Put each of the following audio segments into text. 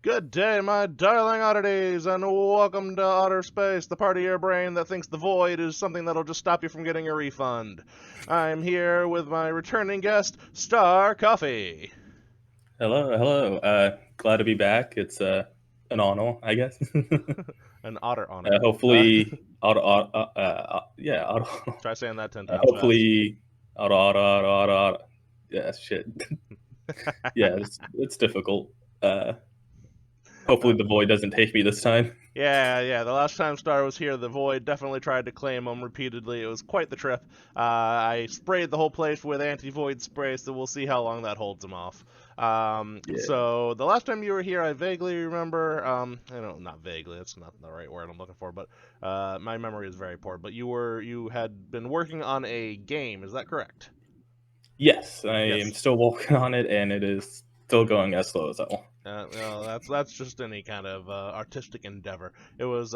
Good day, my darling oddities, and welcome to Otter Space, the part of your brain that thinks the void is something that'll just stop you from getting a refund. I'm here with my returning guest, Star Coffey. Hello, hello. Glad to be back. It's an honor, I guess. An otter honor. Hopefully, yeah, Try saying that 10 times fast. hopefully, auto. Yeah, shit. Yeah, it's difficult. Uh, Hopefully, Uh, the void doesn't take me this time. yeah. The last time Star was here, the void definitely tried to claim him repeatedly. It was quite the trip. I sprayed the whole place with anti-void spray, so we'll see how long that holds him off. Yeah, So the last time you were here, I vaguely remember. Not vaguely. That's not the right word I'm looking for. But my memory is very poor. But you had been working on a game. Is that correct? yes, I am Yes. still working on it, and it is still going as slow as hell. No, that's just any kind of artistic endeavor. It was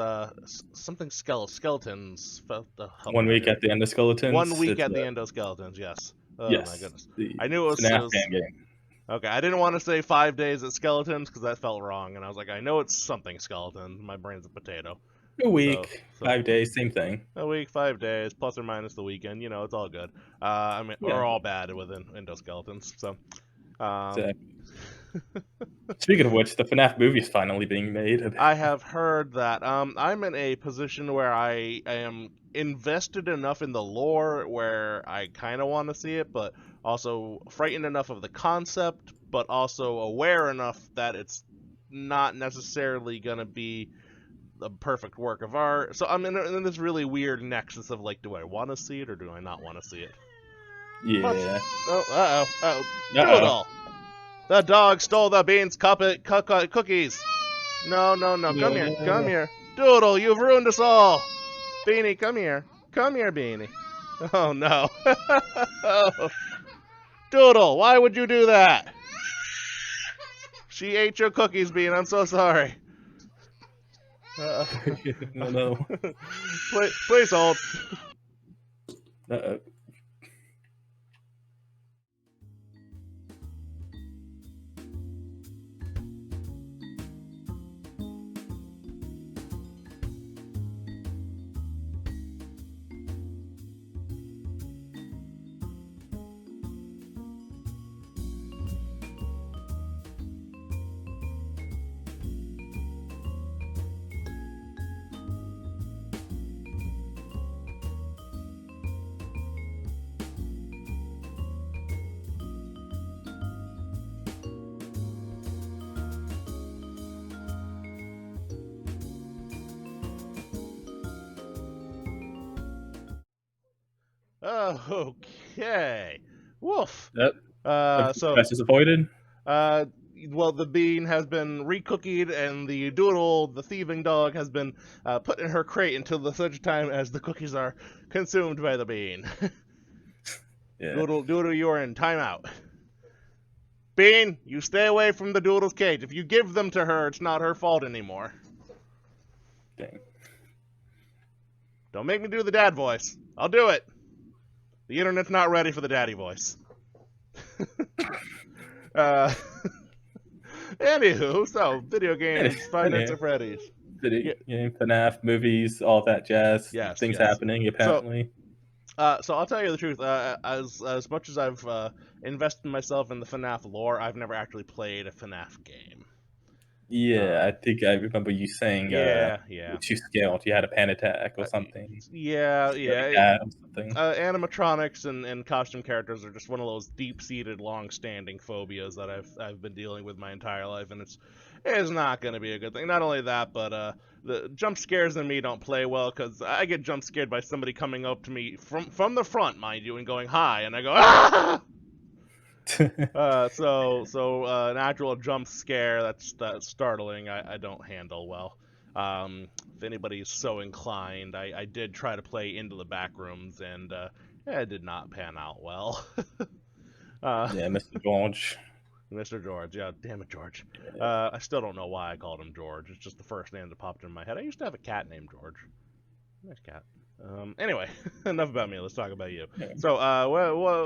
something skeletons. Help me One out week here. at the end of One Skeletons. week It's at the endoskeletons. Yes. Oh my yes, goodness. the I knew it FNAF was fan game. okay. I didn't want to say 5 days at skeletons because that felt wrong, and I was like, I know it's something skeleton. My brain's a potato. A So week, so 5 days, same thing. a week, 5 days, plus or minus the weekend. It's all good. I mean, Yeah. or all bad within endoskeletons. So um, So, speaking of which, the FNAF movie is finally being made. I have heard that. I'm in a position where I am invested enough in the lore where I kind of want to see it, but also frightened enough of the concept, but also aware enough that it's not necessarily going to be a perfect work of art. So I'm in this really weird nexus of like, do I want to see it or do I not want to see it? Much. Yeah. Oh, Uh Doodle! The dog stole the beans cookies! No, no, no. Come here. Come oh. here. Doodle, you've ruined us all. Beanie, come here. Come here, Beanie. Oh, no. Oh. Doodle, why would you do that? She ate your cookies, Bean. I'm so sorry. Uh, No, no. please hold. Uh, Okay. Woof. yep. Uh, so, Best disappointed? uh, well, the bean has been recookied, and the doodle, the thieving dog, has been put in her crate until the such time as the cookies are consumed by the bean. Yeah. Doodle, you're in timeout. Bean, you stay away from the doodle's cage. If you give them to her, it's not her fault anymore. Dang. Don't make me do the dad voice. I'll do it. The internet's not ready for the daddy voice. uh, Anywho, so video games, Five Nights Anyway, at Freddy's. video Yeah, game, FNAF, movies, all that jazz. yes, Things yes. happening, So, apparently. so I'll tell you the truth. As much as I've invested myself in the FNAF lore, I've never actually played a FNAF game. Yeah, Uh, I think I remember you saying yeah. you're too scared, you had a panic attack or Uh, something. yeah, Scared yeah. a cat or something. Animatronics and costume characters are just one of those deep-seated, long-standing phobias that I've been dealing with my entire life, and it's not going to be a good thing. Not only that, but the jump scares in me don't play well because I get jump scared by somebody coming up to me from the front, mind you, and going hi, and I go ah. An actual jump scare that's startling, I don't handle well. If anybody's so inclined, I did try to play Into the Backrooms, and it did not pan out well. uh, Yeah, Mr. George. Mr. George, yeah, damn it, George. Yeah. I still don't know why I called him George. It's just the first name that popped in my head. I used to have a cat named George. Nice cat. Anyway, enough about me. Let's talk about you. Yeah. So,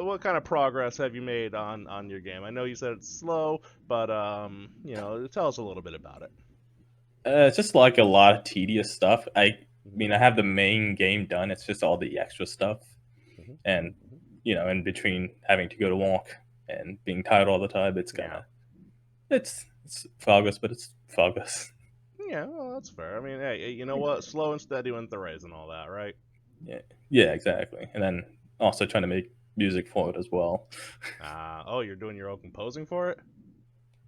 what kind of progress have you made on your game? I know you said it's slow, but tell us a little bit about it. It's just like a lot of tedious stuff. I Hmm. mean, I have the main game done. It's just all the extra stuff, Hmm. and Hmm. in between having to go to walk and being tired all the time, it's kind Yeah. of it's progress, but it's progress. Yeah, well, that's fair. I mean, hey, you know what? Slow and steady wins the race and all that, right? Yeah, yeah, exactly. And then also trying to make music for it as well. Oh, you're doing your own composing for it?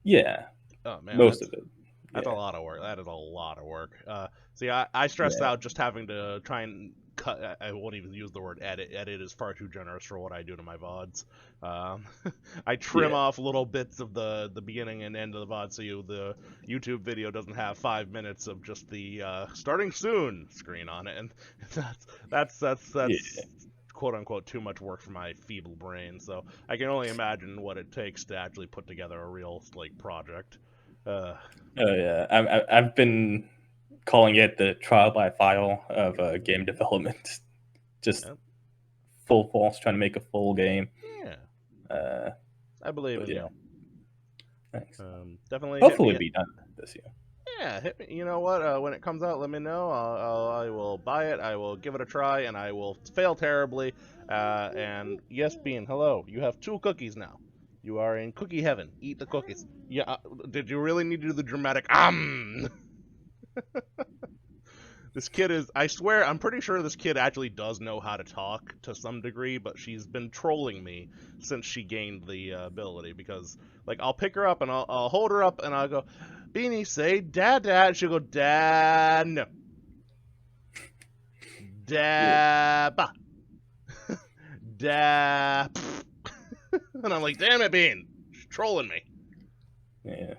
Yeah, Oh man, most of that's it. That's a Yeah, lot of work. That is a lot of work. See, I stressed yeah, out just having to try and cut. I won't even use the word edit. Edit is far too generous for what I do to my VODs. Um, I trim yeah, off little bits of the beginning and end of the VOD so the YouTube video doesn't have 5 minutes of just the starting soon screen on it, and that's yeah. quote unquote too much work for my feeble brain. So I can only imagine what it takes to actually put together a real like project. Uh, Oh yeah. I've been calling it the trial by file of game development. Just yeah, full force trying to make a full game. yeah, Uh, I believe but in yeah, you. thanks. Definitely hit Hopefully, me. it'll be done this year. Yeah, hit me. You know what? When it comes out, let me know. I will buy it. I will give it a try, and I will fail terribly. And yes, Bean, hello. You have 2 cookies now. You are in cookie heaven. Eat the cookies. Yeah. Did you really need to do the dramatic? This kid is. I swear, I'm pretty sure this kid actually does know how to talk to some degree, but she's been trolling me since she gained the ability. Because, like, I'll pick her up and I'll hold her up and I'll go, Beanie, say dad, dad. She'll go, dad, no, Yeah, dad, bah, dad. And I'm like, damn it, Bean. She's trolling me. yeah.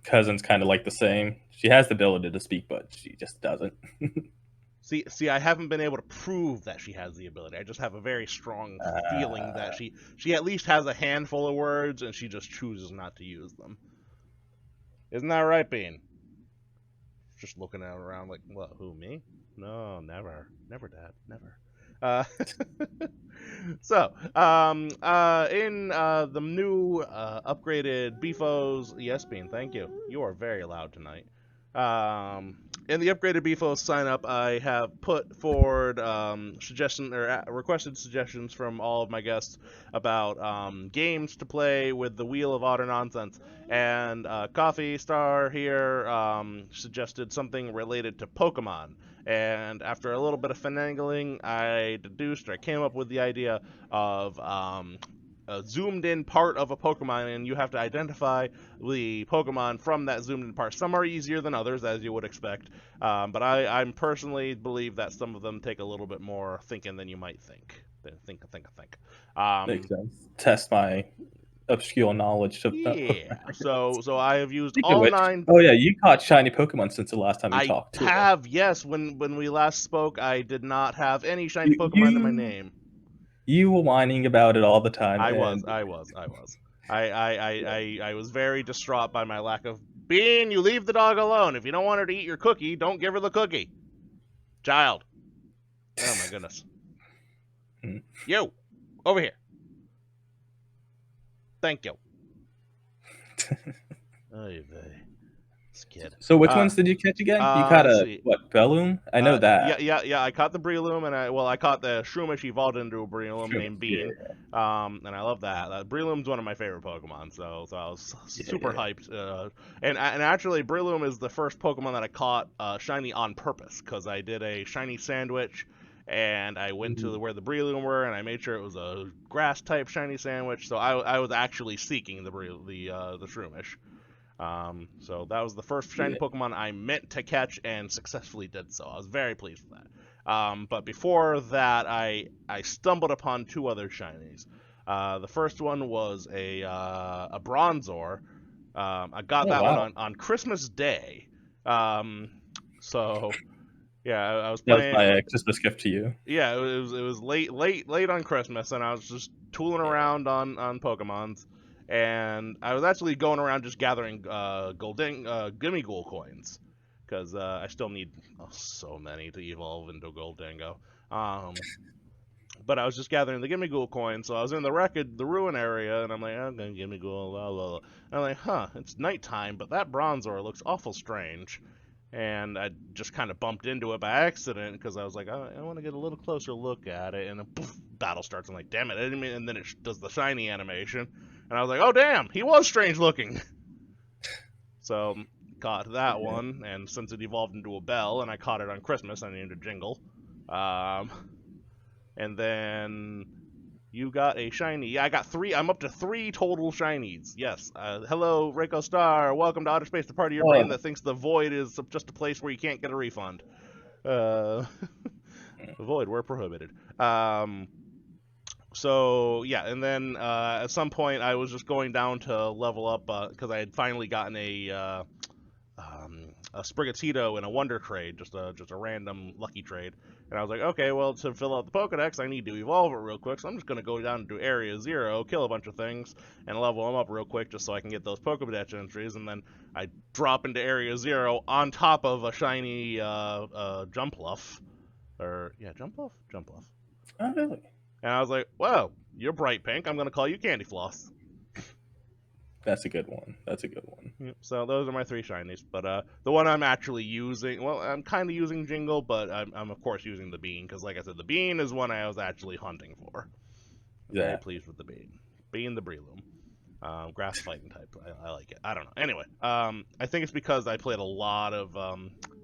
Cousin's kind of like the same. She has the ability to speak, but she just doesn't. See, I haven't been able to prove that she has the ability. I just have a very strong feeling that Uh, she at least has a handful of words, and she just chooses not to use them. Isn't that right, Bean? Just looking at around like, what? Who, me? No, never, never, Dad, never. Uh, in the new upgraded BFOS, yes, Bean, thank you. You are very loud tonight. Um, in the upgraded BFOS sign up, I have put forward requested suggestions from all of my guests about games to play with the Wheel of Otter Nonsense. And Coffee Star here suggested something related to Pokemon. And after a little bit of finagling, I came up with the idea of a zoomed in part of a Pokemon, and you have to identify the Pokemon from that zoomed in part. Some are easier than others, as you would expect, but I personally believe that some of them take a little bit more thinking than you might think. Think. Makes Um, sense. Test my obscure knowledge of yeah. Pokemon. So I have used Speaking of all which, 9. oh yeah, you caught shiny Pokemon since the last time we I talked too. have, yes. When we last spoke, I did not have any shiny You Pokemon in my you name. you were whining about it all the time, I was, and I was, I was. I was very distraught by my lack of Bean. You leave the dog alone. If you don't want her to eat your cookie, don't give her the cookie. Child. Oh my goodness. You, over here. Thank you. Oy vey. This kid. so which ones did you catch again? You caught Let's a see. what, Breloom? I know Yeah, that. yeah, yeah. I caught the Breloom, and I caught the Shroomish evolved into a Breloom Sure. named Yeah, Bean. And I love that. Breloom's one of my favorite Pokemon, so I was super yeah. hyped. And actually, Breloom is the first Pokemon that I caught shiny on purpose, because I did a shiny sandwich, and I went to Mhm. where the Breloom were, and I made sure it was a grass type shiny sandwich. So I was actually seeking the Shroomish. So that was the first shiny Yeah. Pokemon I meant to catch and successfully did so. I was very pleased with that. But before that, I stumbled upon 2 other shinies. The first one was a Bronzor. I got Oh that one wow, on Christmas Day. Um, so yeah, I was that was playing. my Christmas gift to you. Yeah, it was late on Christmas, and I was just tooling Yeah. around on Pokemons, and I was actually going around just gathering golden Gimme Ghoul coins, because I still need so many to evolve into Gold Dango. But I was just gathering the Gimme Ghoul coin, so I was in the ruin area, and I'm like, I'm gonna Gimme Ghoul, la la la. And I'm like, huh, it's nighttime, but that Bronzor looks awful strange. And I just kind of bumped into it by accident, because I was like, I want to get a little closer look at it, and then poof, battle starts. I'm like, damn it, I didn't mean, and then it does the shiny animation, and I was like, oh damn, he was strange looking. So, caught that one, and since it evolved into a bell, and I caught it on Christmas, I named it Jingle. And then you got a shiny. Yeah, I got 3. I'm up to 3 total shinies. Yes. Hello, Reiko Star. Welcome to Otter Space, the part of your brain that thinks the void is just a place where you can't get a refund. The void, we're prohibited. So, yeah, and then at some point I was just going down to level up because I had finally gotten a Sprigatito in a Wonder trade, just a random lucky trade. And I was like, okay, well, to fill out the Pokedex, I need to evolve it real quick, so I'm just going to go down to Area 0, kill a bunch of things, and level them up real quick just so I can get those Pokedex entries, and then I drop into Area 0 on top of a shiny Jumpluff. Jumpluff? Jumpluff. Oh, really? And I was like, well, you're bright pink, I'm going to call you Candy Floss. That's a good one. That's a good one. Yep, so those are my 3 shinies, but the one I'm actually using, well, I'm kind of using Jingle, but I'm of course using the Bean, because like I said, the Bean is one I was actually hunting for. I'm very pleased with the Bean. Bean the Breloom. Grass fighting type, I like it. I don't know. Anyway, I think it's because I played a lot of, I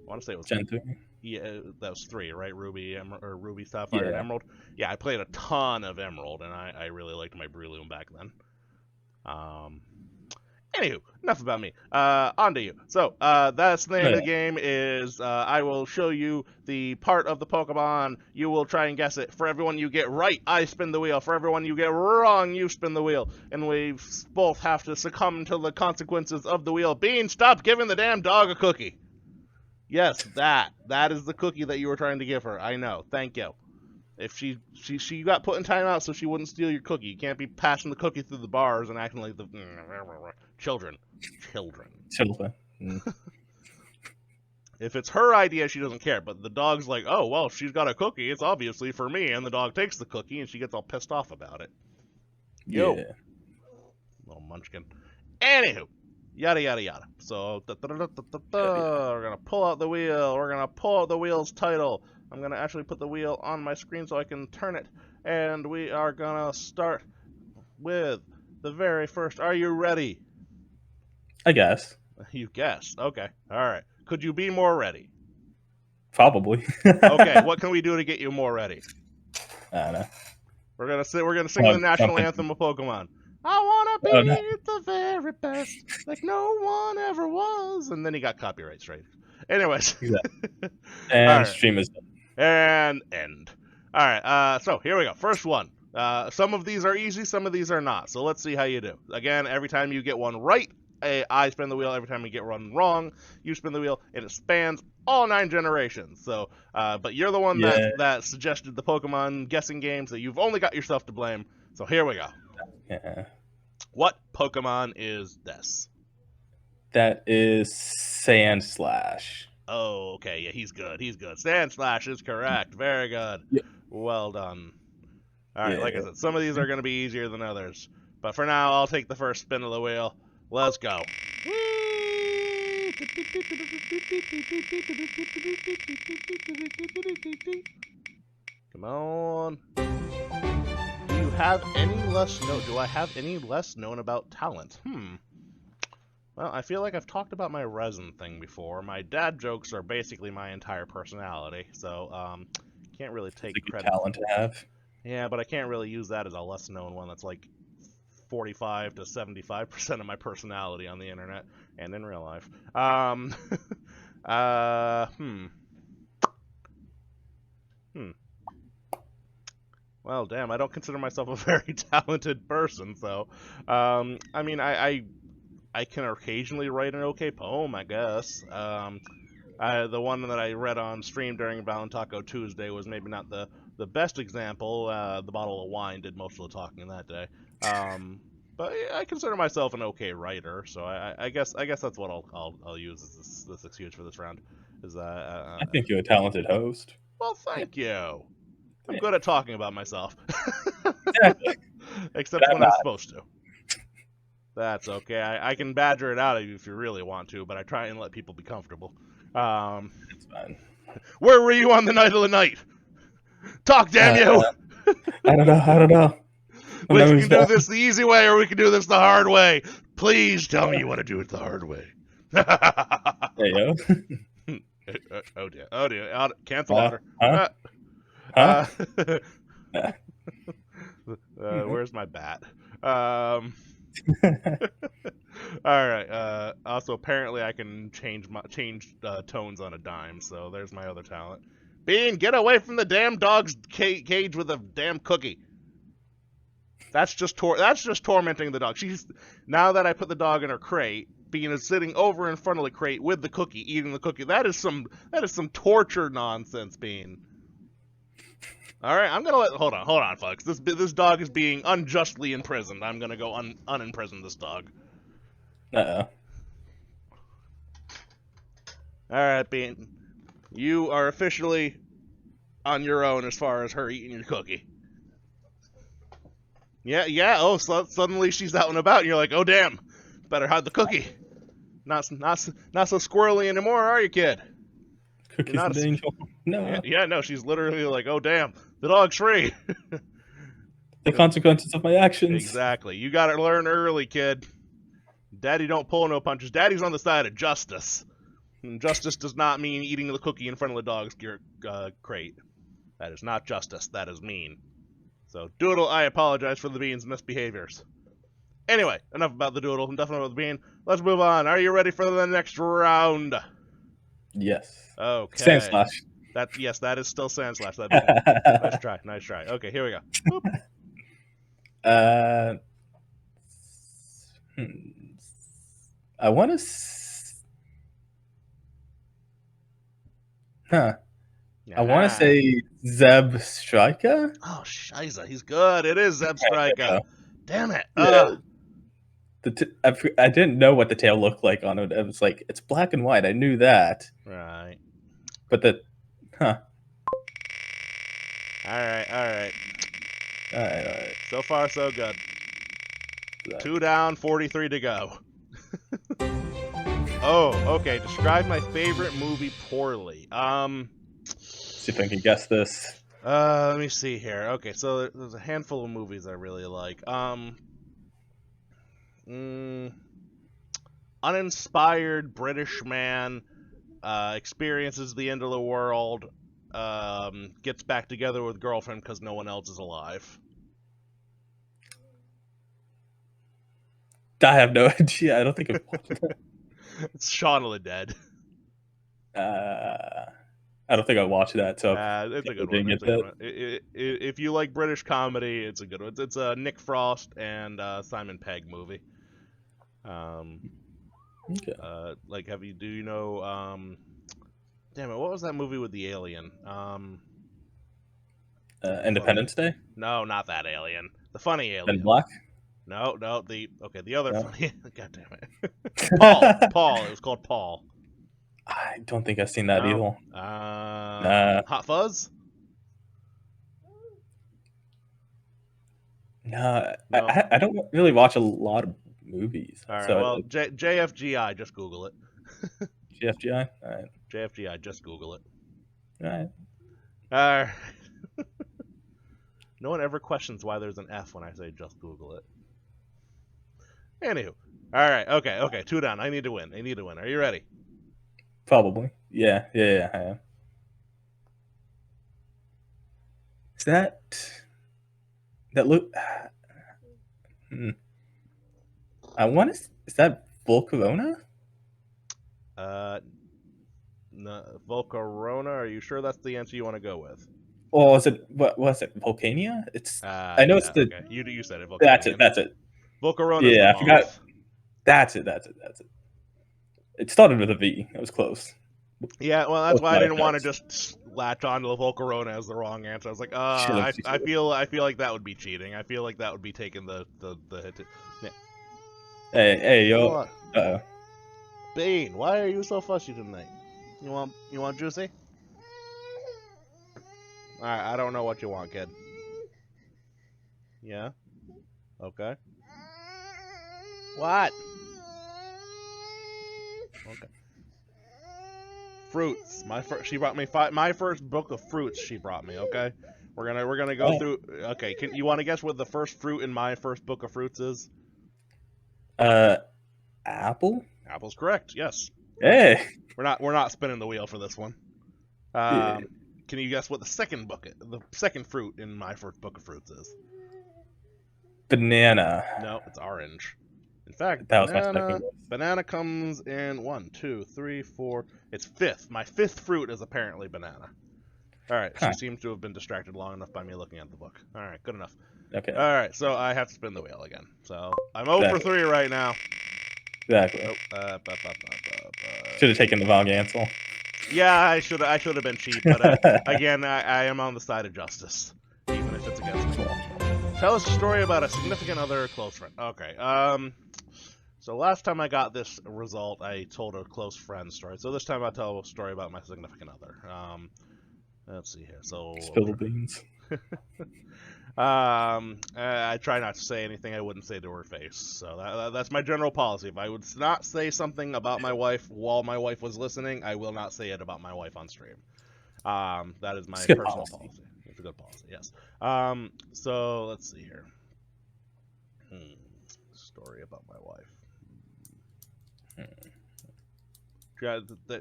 want to say it was... Gen 3? Yeah, that was 3, right? Ruby, Ruby, Sapphire, and Emerald. Yeah, I played a ton of Emerald, and I really liked my Breloom back then. Anywho, enough about me. On to you. So, that's the name of the game is, I will show you the part of the Pokemon. You will try and guess it. For everyone you get right, I spin the wheel. For everyone you get wrong, you spin the wheel. And we both have to succumb to the consequences of the wheel. Bean, stop giving the damn dog a cookie. Yes, that is the cookie that you were trying to give her. I know. Thank you. If she got put in timeout so she wouldn't steal your cookie. You can't be passing the cookie through the bars and acting like the children. If it's her idea, she doesn't care. But the dog's like, oh, well, she's got a cookie. It's obviously for me. And the dog takes the cookie and she gets all pissed off about it. Yo. Yeah. Little munchkin. Anywho. Yada, yada, yada. So, we're going to pull out the wheel. We're going to pull out the wheel's title. I'm going to actually put the wheel on my screen so I can turn it. And we are going to start with the very first. Are you ready? I guess. You guessed. Okay. All right. Could you be more ready? Probably. Okay. What can we do to get you more ready? I don't know. We're going to sing the national anthem of Pokemon. I want to be the very best, like no one ever was. And then he got copyright straight. Anyways. Exactly. And stream is done. And end. All right, so here we go. First one. Some of these are easy, some of these are not. So let's see how you do. Again, every time you get one right, I spin the wheel. Every time you get one wrong, you spin the wheel, and it spans all 9 generations. So, but you're the one that suggested the Pokemon guessing game, so you've only got yourself to blame. So here we go. Yeah. What Pokemon is this? That is Sandslash. Oh, okay. Yeah, he's good. He's good. Sandslash is correct. Very good. Yep. Well done. All right, like I said, some of these are going to be easier than others. But for now, I'll take the first spin of the wheel. Let's go. Come on. Do you have any less known? Do I have any less known about talent? Well, I feel like I've talked about my resin thing before. My dad jokes are basically my entire personality, so can't really take credit. Talent to have. Yeah, but I can't really use that as a less known one. That's like 45 to 75% of my personality on the internet and in real life. Well, damn, I don't consider myself a very talented person, so I mean, I can occasionally write an okay poem, I guess. The one that I read on stream during Valentaco Tuesday was maybe not the best example. The bottle of wine did most of the talking that day. But I consider myself an okay writer, so I guess that's what I'll use as this excuse for this round. Is I think you're a talented host. well, Yeah. thank you. I'm Yeah. good at talking about myself. Exactly. Except But I'm when I'm not. supposed to. That's okay. I can badger it out of you if you really want to, but I try and let people be comfortable. It's fine. Where were you on the night of the night? Talk, damn you! I don't know. I don't know. My We memory's can do bad. this the easy way, or we can do this the hard way. Please tell me you want to do it the hard way. There you go. Oh dear! Oh dear! Cancel Otter. Huh? Huh? Where's my bat? All right. Also, apparently, I can change tones on a dime. So there's my other talent. Bean, get away from the damn dog's cage with a damn cookie. That's just tormenting the dog. Now that I put the dog in her crate, Bean is sitting over in front of the crate with the cookie, eating the cookie. That is some torture nonsense, Bean. All right, I'm gonna hold on, folks. This dog is being unjustly imprisoned. I'm gonna go unimprison this dog. Uh-oh. All right, Bean, you are officially on your own as far as her eating your cookie. Yeah. Oh, so suddenly she's out and about, and you're like, oh damn, better hide the cookie. Not so squirrely anymore, are you, kid? Cookies and angel. No. Yeah, no, she's literally like, oh damn, the dog's free. The consequences of my actions. Exactly. You gotta learn early, kid. Daddy don't pull no punches. Daddy's on the side of justice. And justice does not mean eating the cookie in front of the dog's crate. That is not justice. That is mean. So, Doodle, I apologize for the Bean's misbehaviors. Anyway, enough about the Doodle, enough about the Bean. Let's move on. Are you ready for the next round? Yes. Okay. Sand slash. Yes, that is still sand slash. Nice try. Okay, here we go. I want to. I want to say Zeb Striker. Oh, shiza, he's good. It is Zeb Striker. Damn it. Yeah. I didn't know what the tail looked like on it. It was like, it's black and white. I knew that. Right. But All right. So far, so good. 2 down, 43 to go. Oh, okay. Describe my favorite movie poorly. See if I can guess this. Let me see here. Okay, so there's a handful of movies I really like. Uninspired British man experiences the end of the world, gets back together with girlfriend because no one else is alive. I have no idea. I don't think I've watched it. It's Shaun of the Dead. I don't think I watched that, so it's a good one. If you like British comedy, it's a good one. It's a Nick Frost and Simon Pegg movie. Okay. Do you know? Damn it! What was that movie with the alien? Independence Day. No, not that alien. The funny alien. Ben Black. No. The other funny. God damn it. Paul. It was called Paul. I don't think I've seen that either. Hot Fuzz? No. I don't really watch a lot of movies. All right, well, JFGI, just Google it. JFGI? All right. JFGI, just Google it. All right. No one ever questions why there's an F when I say just Google it. Anywho. All right, okay, 2 down. I need to win. Are you ready? Probably. Yeah, I am. Is that look? I want to. Is that Volcarona? No, Volcarona. Are you sure that's the answer you want to go with? Or is it what was it? Volcania? It's. I know it's the. Okay. You said it. Volcania. That's it. Volcarona. Yeah, I forgot. That's it. It started with a V. It was close. Yeah, well, that's why I didn't want to just latch on to the Volcarona as the wrong answer. I was like, Should've- I feel like that would be cheating. I feel like that would be taking the hit. Yeah. Hey, yo. What? Uh-oh. Bean, why are you so fussy tonight? You want juicy? Alright, I don't know what you want, kid. Yeah? Okay. What? Okay. Fruits. She brought me my first book of fruits she brought me, okay? We're gonna go through. Okay, you want to guess what the first fruit in my first book of fruits is? Apple? Apple's correct. Yes. Hey. We're not spinning the wheel for this one. Yeah. Can you guess what the second fruit in my first book of fruits is? Banana. No, it's orange. In fact, That was my second guess. banana comes in 1, 2, 3, 4. It's fifth. My fifth fruit is apparently banana. All right, Huh. she seems to have been distracted long enough by me looking at the book. All right, good enough. Okay. All right, so I have to spin the wheel again. So I'm 0 for 3 right now. Exactly. Oh, Should have taken the wrong answer. yeah, I should have been cheap, but again, I am on the side of justice, even if it's against me. Tell us a story about a significant other or close friend. Okay. So last time I got this result, I told a close friend story. So this time I'll tell a story about my significant other. Let's see here. So Spill the beans. I try not to say anything I wouldn't say to her face. So that's my general policy. If I would not say something about my wife while my wife was listening, I will not say it about my wife on stream. That is my personal policy. It's a good policy, yes. So let's see here. Story about my wife.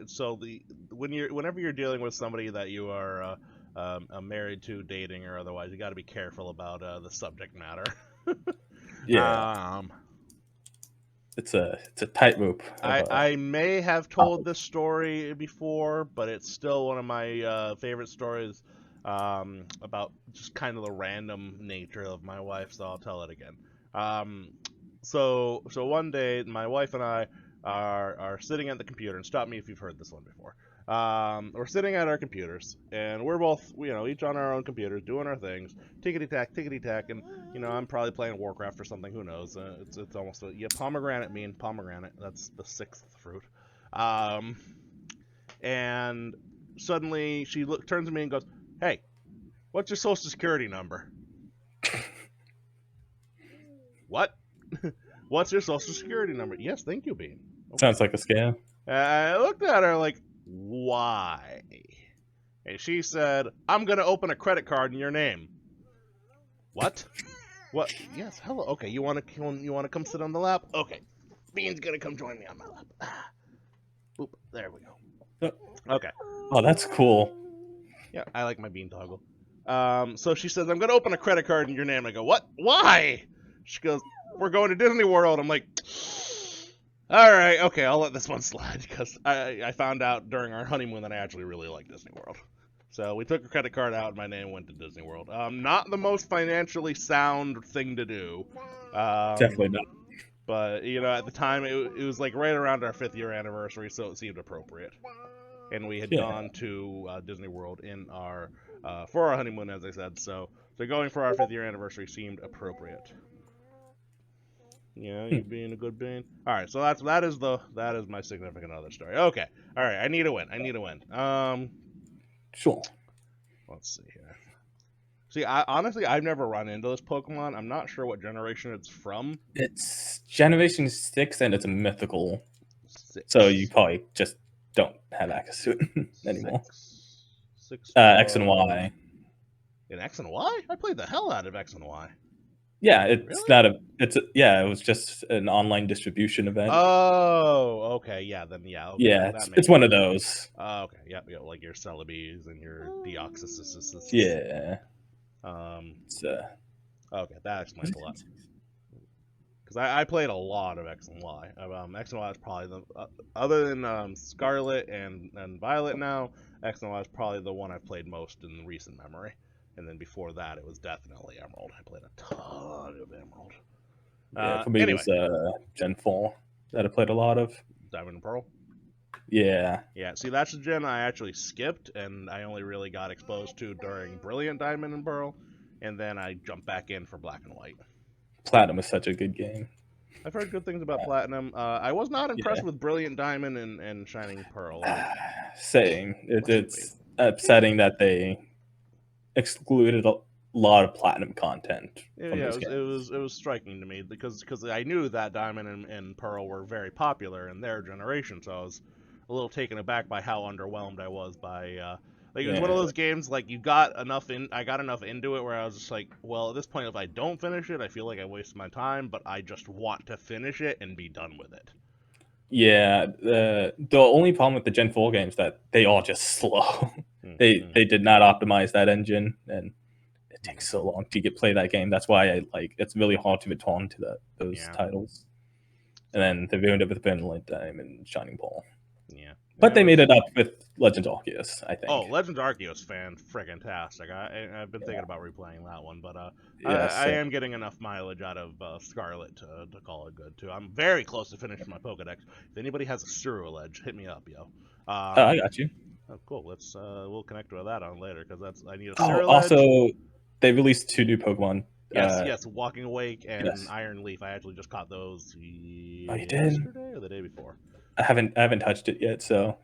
So whenever you're dealing with somebody that you are married to, dating, or otherwise, you got to be careful about the subject matter. Yeah. It's a tightrope. I may have told this story before, but it's still one of my favorite stories about just kind of the random nature of my wife, so I'll tell it again. So one day, my wife and I are sitting at the computer, and stop me if you've heard this one before. We're sitting at our computers, and we're both, each on our own computers, doing our things, tickety-tack, and, I'm probably playing Warcraft or something, who knows, it's almost, pomegranate, that's the sixth fruit, and suddenly she turns to me and goes, "Hey, what's your social security number?" What? What's your social security number? Yes, thank you, Bean. Okay. Sounds like a scam. I looked at her like, why? And she said, "I'm going to open a credit card in your name." What? What? Yes, hello. Okay, you want to come sit on the lap? Okay. Bean's going to come join me on my lap. Oop, there we go. Okay. Oh, that's cool. Yeah, I like my Bean toggle. So she says, "I'm going to open a credit card in your name." I go, "What? Why?" She goes, "We're going to Disney World." I'm like, all right, okay, I'll let this one slide, because I found out during our honeymoon that I actually really like Disney World. So we took a credit card out, and my name went to Disney World. Not the most financially sound thing to do. Definitely not. But, at the time, it was like right around our 5th year anniversary, so it seemed appropriate. And we had gone to Disney World for our honeymoon, as I said, so going for our 5th year anniversary seemed appropriate. Yeah, you being a good Bean. All right, so that is my significant other story. Okay, all right, I need a win. Sure. Let's see here. See, honestly, I've never run into this Pokemon. I'm not sure what generation it's from. It's Generation 6, and it's a mythical. 6. So you probably just don't have access to it anymore. 6 X and Y. In X and Y? I played the hell out of X and Y. Yeah, it's really? not a. It was just an online distribution event. Oh, okay, yeah, then yeah. Okay, yeah, it's one of those. Okay, yeah, like your Celebes and your Deoxys. Yeah. Okay, that explains a lot. Because I played a lot of X and Y. X and Y is probably the other than Scarlet and Violet now. X and Y is probably the one I've played most in recent memory. And then before that, it was definitely Emerald. I played a ton of Emerald. Yeah, for me, anyway. It was Gen 4 that I played a lot of. Diamond and Pearl? Yeah. Yeah, see, that's the gen I actually skipped, and I only really got exposed to during Brilliant Diamond and Pearl, and then I jumped back in for Black and White. Platinum is such a good game. I've heard good things about Platinum. I was not Yeah. impressed with Brilliant Diamond and Shining Pearl. Like, Same. less for me. It's upsetting that they excluded a lot of platinum content Yeah, from yeah, those games. it was striking to me because I knew that Diamond and Pearl were very popular in their generation, so I was a little taken aback by how underwhelmed I was by like it was one of Yeah. those games like you got enough in I got enough into it where I was just like, well, at this point if I don't finish it, I feel like I wasted my time, but I just want to finish it and be done with it. Yeah. The only problem with the Gen 4 games that they are just slow. They Mm-hmm. did not optimize that engine, and it takes Mm-hmm. so long to play that game. That's why it's really hard to return to those Yeah. titles. And So then they ruined it with Vinland Time and Shining Ball. yeah, But it they made was. it up with Legends Arceus, I Oh, think. Legends Arceus fan friggin' tastic. I've been thinking Yeah. about replaying that one, but Yeah, I same. am getting enough mileage out of Scarlet to call it good too. I'm very close to finishing my Pokedex. If anybody has a Suru Edge, hit me up, yo. Oh, I Um, got you. oh, cool. Let's we'll connect with that on later because that's I need a Oh, Suru Edge. also, they released 2 new Pokemon. Yes, yes, Walking Awake and Yes. Iron Leaf. I actually just caught those Oh, you did? yesterday or the day before. I haven't touched it yet, so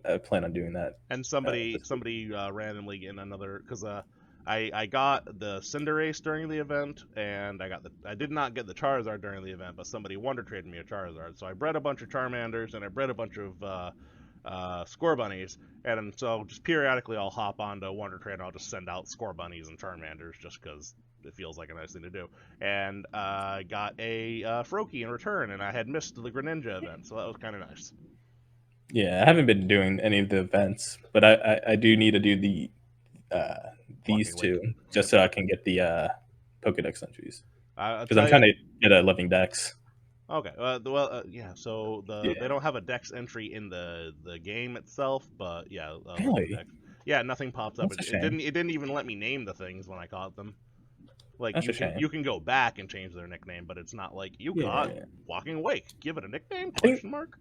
I plan on doing that And this week. somebody randomly in another because I got the Cinderace during the event and I did not get the Charizard during the event, but somebody Wonder traded me a Charizard, so I bred a bunch of Charmanders and I bred a bunch of Scorbunnies, and so just periodically I'll hop onto Wonder Trade and I'll just send out Scorbunnies and Charmanders just because it feels like a nice thing to do. And I got a Froakie in return, and I had missed the Greninja event, so that was kind of nice. Yeah, I haven't been doing any of the events, but I do need to do these Walking Wake. two just so I can get the Pokedex entries I'll because I'm tell trying you. to get a living dex. Okay. Yeah. So they Yeah. don't have a dex entry in the game itself, but yeah, living Really? dex. Yeah, nothing pops up. That's a shame. It didn't even let me name the things when I caught them. Like That's a shame. you can go back and change their nickname, but it's not like you caught Yeah. Walking Awake. Give it a nickname? I think Question mark.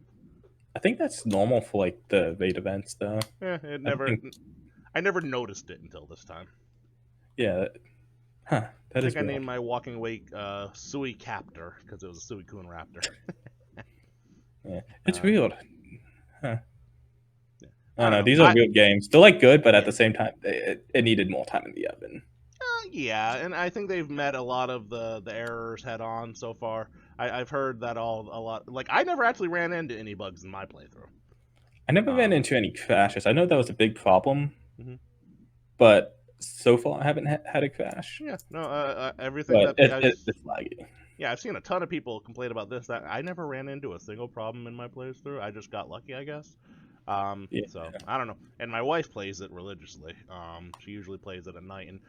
I think that's normal for like the raid events though. It I don't never. think I never noticed it until this time. yeah. Huh. I That think is I weird. named my Walking Awake Sui Captor because it was a Suicune Raptor. Yeah. It's Uh, weird. Huh. yeah. I I don't don't know. know. These are weird games. They're like good, but at Yeah. the same time, it needed more time in the oven. Yeah, and I think they've met a lot of the errors head on so far. I've heard that all a lot. Like I never actually ran into any bugs in my playthrough. I never ran Um, into any crashes. I know that was a big problem, mhm. but so far I haven't had a crash. Yeah, no, everything But that it's laggy. yeah, I've seen a ton of people complain about this. That I never ran into a single problem in my playthrough. I just got lucky, I guess. Yeah. So I don't know. And my wife plays it religiously. She usually plays it at night, and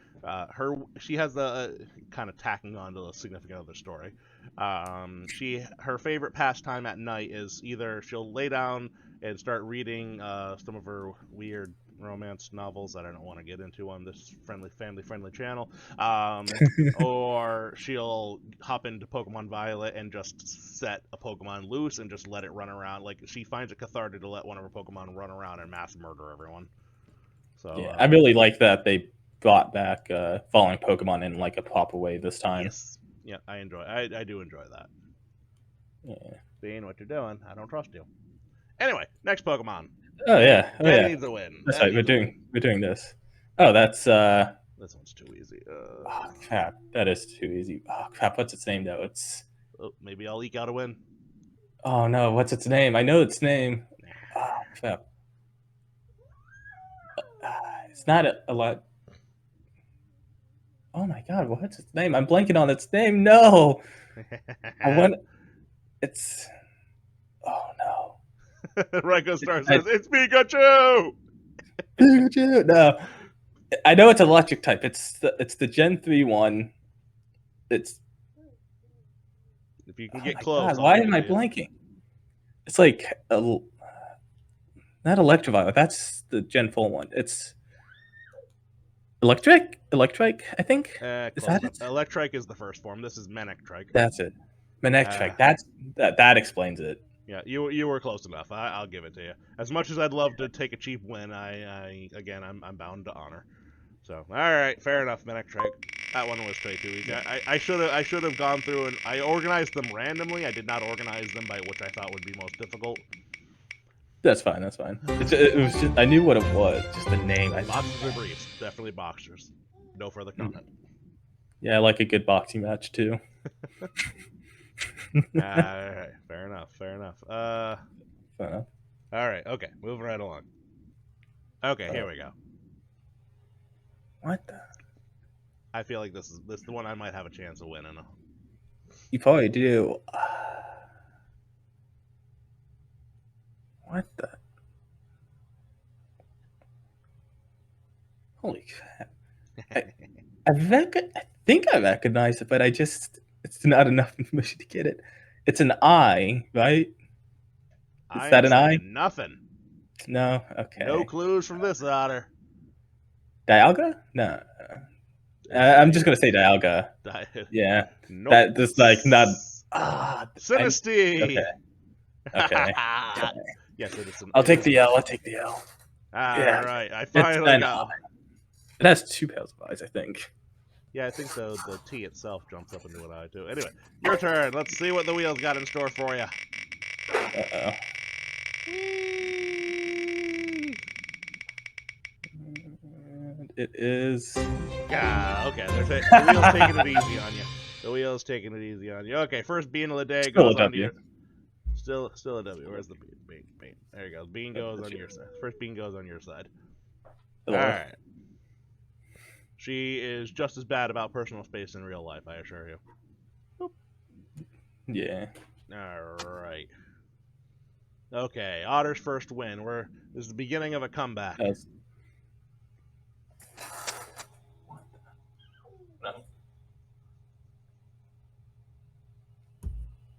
she has the kind of tacking on to a significant other story. Her favorite pastime at night is either she'll lay down and start reading some of her weird romance novels that I don't want to get into on this family friendly channel. Or she'll hop into Pokemon Violet and just set a Pokemon loose and just let it run around. Like she finds it cathartic to let one of her Pokemon run around and mass murder everyone. So Yeah. I really like that they brought back following Pokemon in like a proper way this time. yes, yeah, I do enjoy that. Yeah. Being what you're doing, I don't trust you. Anyway, next Pokemon. Oh yeah. Oh That yeah. needs a win. That's That right. needs a win. We're doing this. Oh, that's This one's too easy. oh, crap. That is too easy. Oh crap. What's its name though? It's Oh, maybe I'll eke out a win. oh no. What's its name? I know its name. Oh crap. It's not a lot. Oh my god. What's its name? I'm blanking on its name. No. I want. It's. Oh no. Raikou Star I, says it's Pikachu. Pikachu. No. I know it's electric type. It's the Gen 3 one. It's If you can oh get my close, god, I'll why give am it I to you. blanking? It's like not Electroviolet. That's the Gen 4 one. It's Electric, I think. Is Close that enough. it? Electrike is the first form. This is Manectrike. That's it. Uh, Manectric. That explains it. Yeah, you were close enough. I'll give it to you. As much as I'd love to take a cheap win, again I'm bound to honor. So all right, fair enough, Menectrake. That one was way too easy. I should have gone through and I organized them randomly. I did not organize them by which I thought would be most difficult. That's fine. That's fine. It was just I knew what it was, just the name. Boxers or briefs? Definitely boxers. No further comment. Yeah, I like a good boxing match too. All right, fair enough. Fair enough. All right, okay, moving right along. Okay, here we go. What the? I feel like this is the one I might have a chance of winning. You probably do. What the? Holy crap! I think I recognize it, but it's not enough information to get it. It's an I, right? Is that an I? Nothing. No. Okay. No clues from this Otter. Dialga? No. I'm just gonna say Dialga. Yeah. Nope. That's like not. Sinisty. Okay. Okay. Yes, it is. I'll take the L. I'll take the L. Yeah. Right. I finally got. It has 2 pairs of eyes, I think. Yeah, I think the T itself jumps up into an eye too. Anyway, your turn. Let's see what the wheels got in store for you. Uh-oh. It is. Yeah, okay. The wheel's taking it easy on you. The wheel's taking it easy on you. Okay, first bean of the day goes on your. Still a W. Where's the bean? Bean. There you go. Bean goes on your side. First bean goes on your side. Hello. All right. She is just as bad about personal space in real life, I assure you. Boop. Yeah. All right. Okay, Otter's first win. This is the beginning of a comeback. Yes.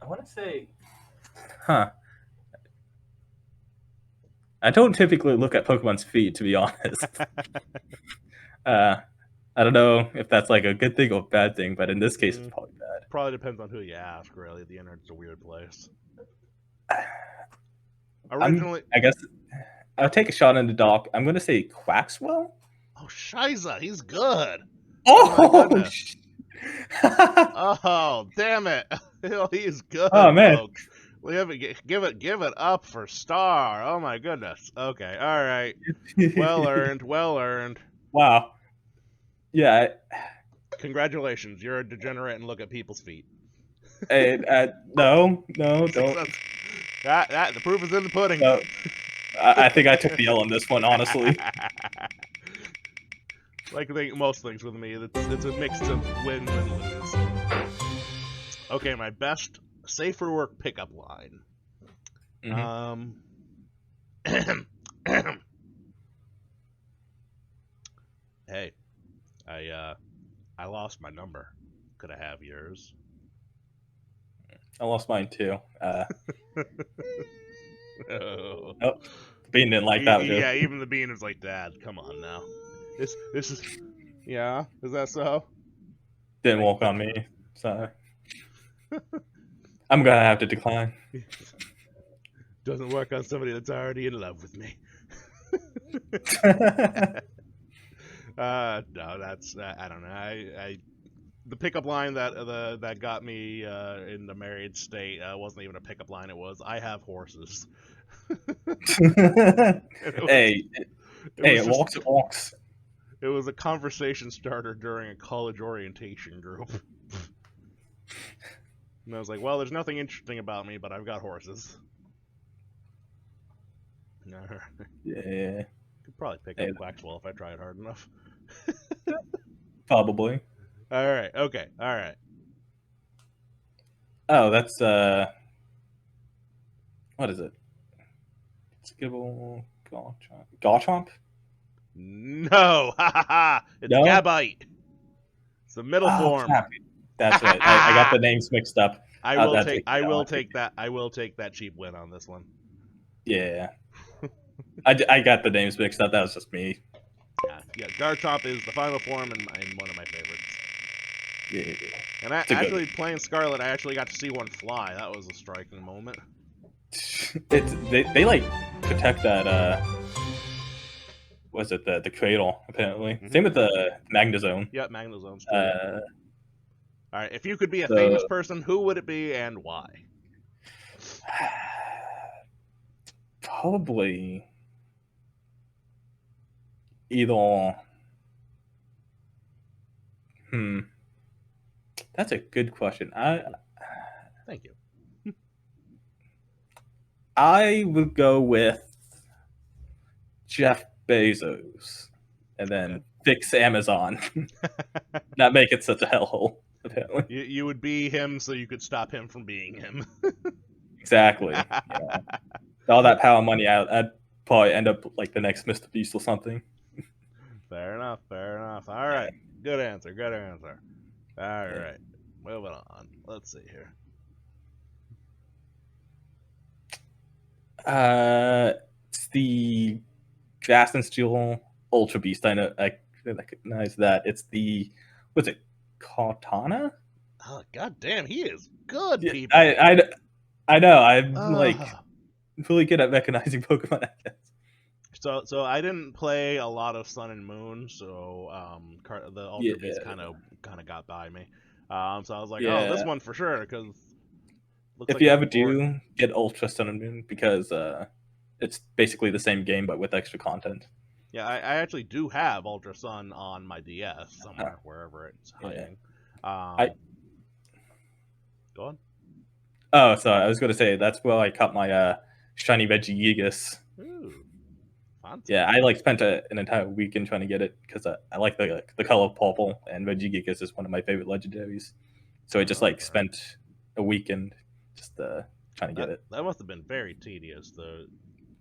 I want to say, I don't typically look at Pokemon's feed, to be honest. I don't know if that's like a good thing or a bad thing, but in this case, it's probably bad. Probably depends on who you ask, really. The internet's a weird place. Originally, I guess I'll take a shot in the dark. I'm going to say Quaxwell. Oh, Shiza, he's good. Oh, oh, damn it! He's good. Oh man, folks. Give it up for Star. Oh my goodness. Okay, all right. Well earned. Well earned. Wow. Yeah. Congratulations, you're a degenerate and look at people's feet. No, don't. That the proof is in the pudding. No. I think I took the L on this one, honestly. Like I think most things with me, it's a mix of win and lose. Okay, my best safe for work pickup line. Mm-hmm. Hey, I lost my number. Could I have yours? I lost mine too. Oh. Nope. Bean didn't like that. Yeah, even the Bean was like, Dad, come on now. This is, yeah, is that so? Didn't work on me, so I'm gonna have to decline. Doesn't work on somebody that's already in love with me. No, that's I don't know. The pickup line that got me in the married state wasn't even a pickup line. It was, I have horses. It walks. It was a conversation starter during a college orientation group. And I was like, well, there's nothing interesting about me, but I've got horses. Yeah. Could probably pick up Quaxwell if I tried hard enough. Probably. All right. Okay. All right. Oh, that's what is it? Skibble, Garchomp? No, it's no? Gabite. It's the middle form. Crap. That's it. I got the names mixed up. I will take that cheap win on this one. Yeah. I got the names mixed up. That was just me. Yeah. Garchomp is the final form and one of my favorites. Yeah. And actually playing Scarlet, I actually got to see one fly. That was a striking moment. they like protect that was it the cradle apparently. Same with the Magnezone. Yep, Magnazone's true. Uh, All right, if you could be a so famous person, who would it be and why? probably either. That's a good question. Thank you. I would go with Jeff Bezos, and then fix Amazon. Not make it such a hellhole. Apparently, You would be him, so you could stop him from being him. exactly. Yeah. All that power money, I'd probably end up like the next Mr. Beast or something. Fair enough. Fair enough. All right. Good answer. Good answer. All right. Moving on. Let's see here. It's the Gas and Steel Ultra Beast. I know. I recognize that. It's the what's it? Cortana? Oh, god damn, he is good, Yeah, people. I know. I'm like really good at recognizing Pokemon. I guess. So I didn't play a lot of Sun and Moon, so the Ultra Beast kind of got by me. So I was like, oh, this one for sure, because if you ever do get Ultra Sun and Moon, because it's basically the same game but with extra content. Yeah, I actually do have Ultra Sun on my DS somewhere, wherever it's hiding. Go on. Oh, sorry. I was going to say that's where I caught my shiny Regigigas. Ooh, fancy. Yeah, I like spent an entire weekend trying to get it because I like the color purple, and Regigigas is one of my favorite legendaries. So I just like spent a weekend just trying to get it. That must have been very tedious, though,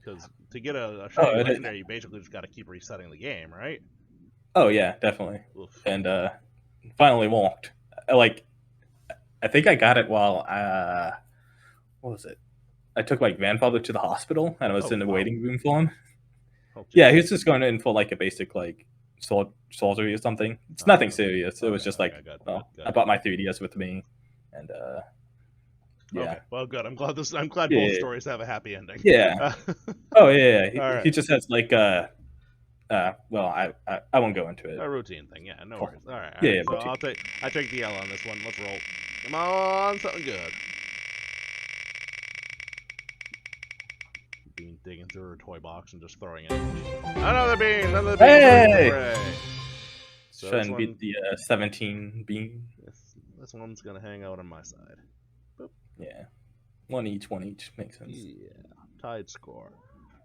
because to get a shiny legendary, you basically just got to keep resetting the game, right? Oh yeah, definitely. Oof. And finally walked. I think I got it while what was it? I took my grandfather to the hospital, and I was in the waiting room for him. Yeah, he was just going in for like a basic like surgery or something. It's nothing serious. It was just like I brought my 3DS with me, and yeah. Okay, well, good. I'm glad both stories have a happy ending. Yeah. Oh yeah. He just has like well, I won't go into it. A routine thing, yeah. No worries. All right. Yeah. So I take the L on this one. Let's roll. Come on, something good. Bean digging through her toy box and just throwing it. Another bean. Hey! So try and beat the 17 bean. This one's gonna hang out on my side. Boop. Yeah. One each makes sense. Yeah. Tied score.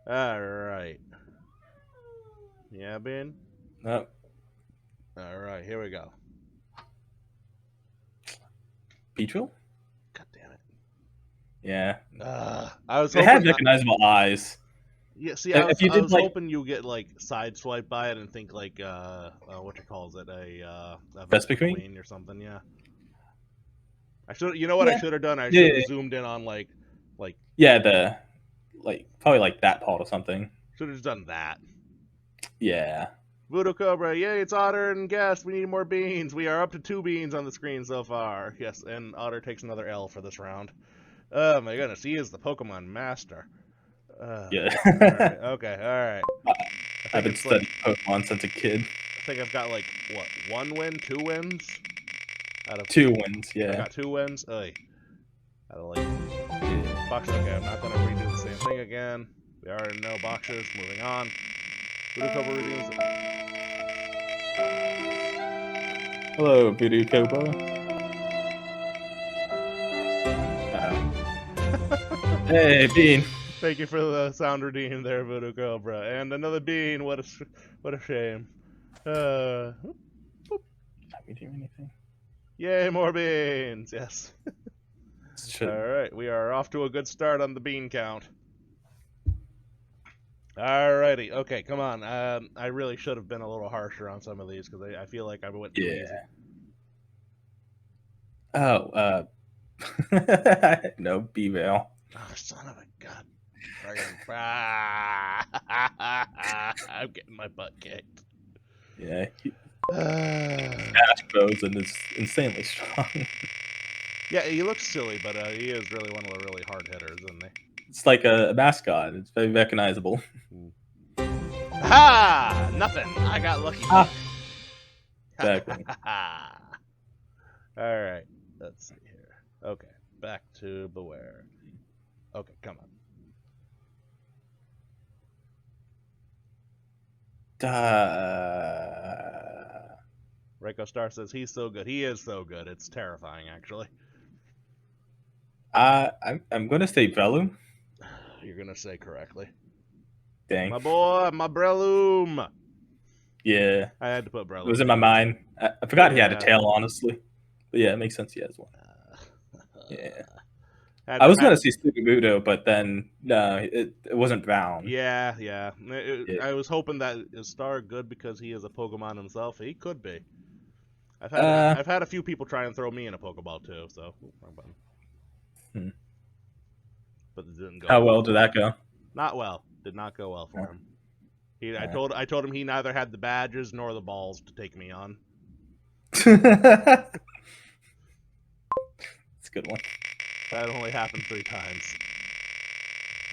All right. Yeah, Ben? Nope. All right, here we go. Petrel? God damn it. Yeah. I was. It had recognizable eyes. Yeah. See, I was hoping you get like sideswiped by it and think like what you calls it, a Vespiquen or something. Yeah. I should. You know what I should have done? I should have zoomed in on like. Yeah, the probably like that part or something. Should have just done that. Yeah. Voodoo Cobra, yay, it's Otter and guest. We need more beans. We are up to 2 beans on the screen so far. Yes, and Otter takes another L for this round. Oh my goodness, he is the Pokemon master. Yeah. All right, okay, alright. I've been studying Pokemon since a kid. I think I've got like, what, 1 win? 2 wins? Out of 2 wins, yeah. I got 2 wins? Oy. Out of like... Box, okay, I'm not going to redo the same thing again. We already know boxes, moving on. Voodoo Cobra readings. Hello, Voodoo Cobra. Hey, Bean. Thank you for the sound redeem there, Voodoo Cobra. And another bean. What a shame. Not me do anything. Yay, more beans. Yes. All right, we are off to a good start on the bean count. Alrighty, okay, come on. I really should have been a little harsher on some of these because I feel like I went too easy. Oh, no, B-Rail. Oh, son of a gun. I'm getting my butt kicked. Yeah. Astros and is insanely strong. Yeah, he looks silly, but he is really one of the really hard hitters, isn't he? It's like a mascot. It's very recognizable. Ha! Nothing. I got lucky. Ah. Exactly. All right. Let's see here. Okay. Back to Beware. Okay, come on. Reiko Star says he's so good. He is so good. It's terrifying, actually. I'm gonna say Vellum. You're gonna say correctly. Dang. My boy, my Breloom. Yeah. I had to put Breloom. It was in my mind. I forgot he had a tail, honestly. But yeah, it makes sense he has one. Yeah. I was gonna say Sugimoto, but then no, it wasn't brown. Yeah. I was hoping that is Star good because he is a Pokemon himself. He could be. I've had a few people try and throw me in a Pokeball too, so. But it didn't go. How well did that go? Not well. Did not go well for him. I told him he neither had the badges nor the balls to take me on. That's a good one. That only happened 3 times.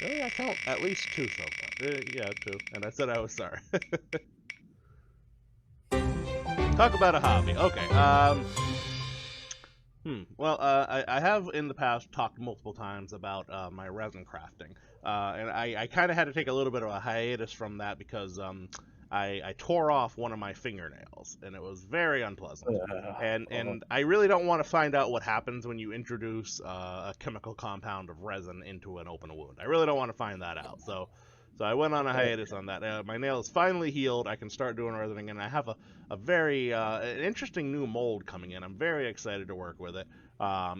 Really, I count at least 2 so far. Yeah, 2. And I said I was sorry. Talk about a hobby. Okay. Well, I have in the past talked multiple times about my resin crafting, and I kind of had to take a little bit of a hiatus from that because I tore off one of my fingernails, and it was very unpleasant. And I really don't want to find out what happens when you introduce a chemical compound of resin into an open wound. I really don't want to find that out. So I went on a hiatus on that. My nail is finally healed. I can start doing resin again. I have a very an interesting new mold coming in. I'm very excited to work with it.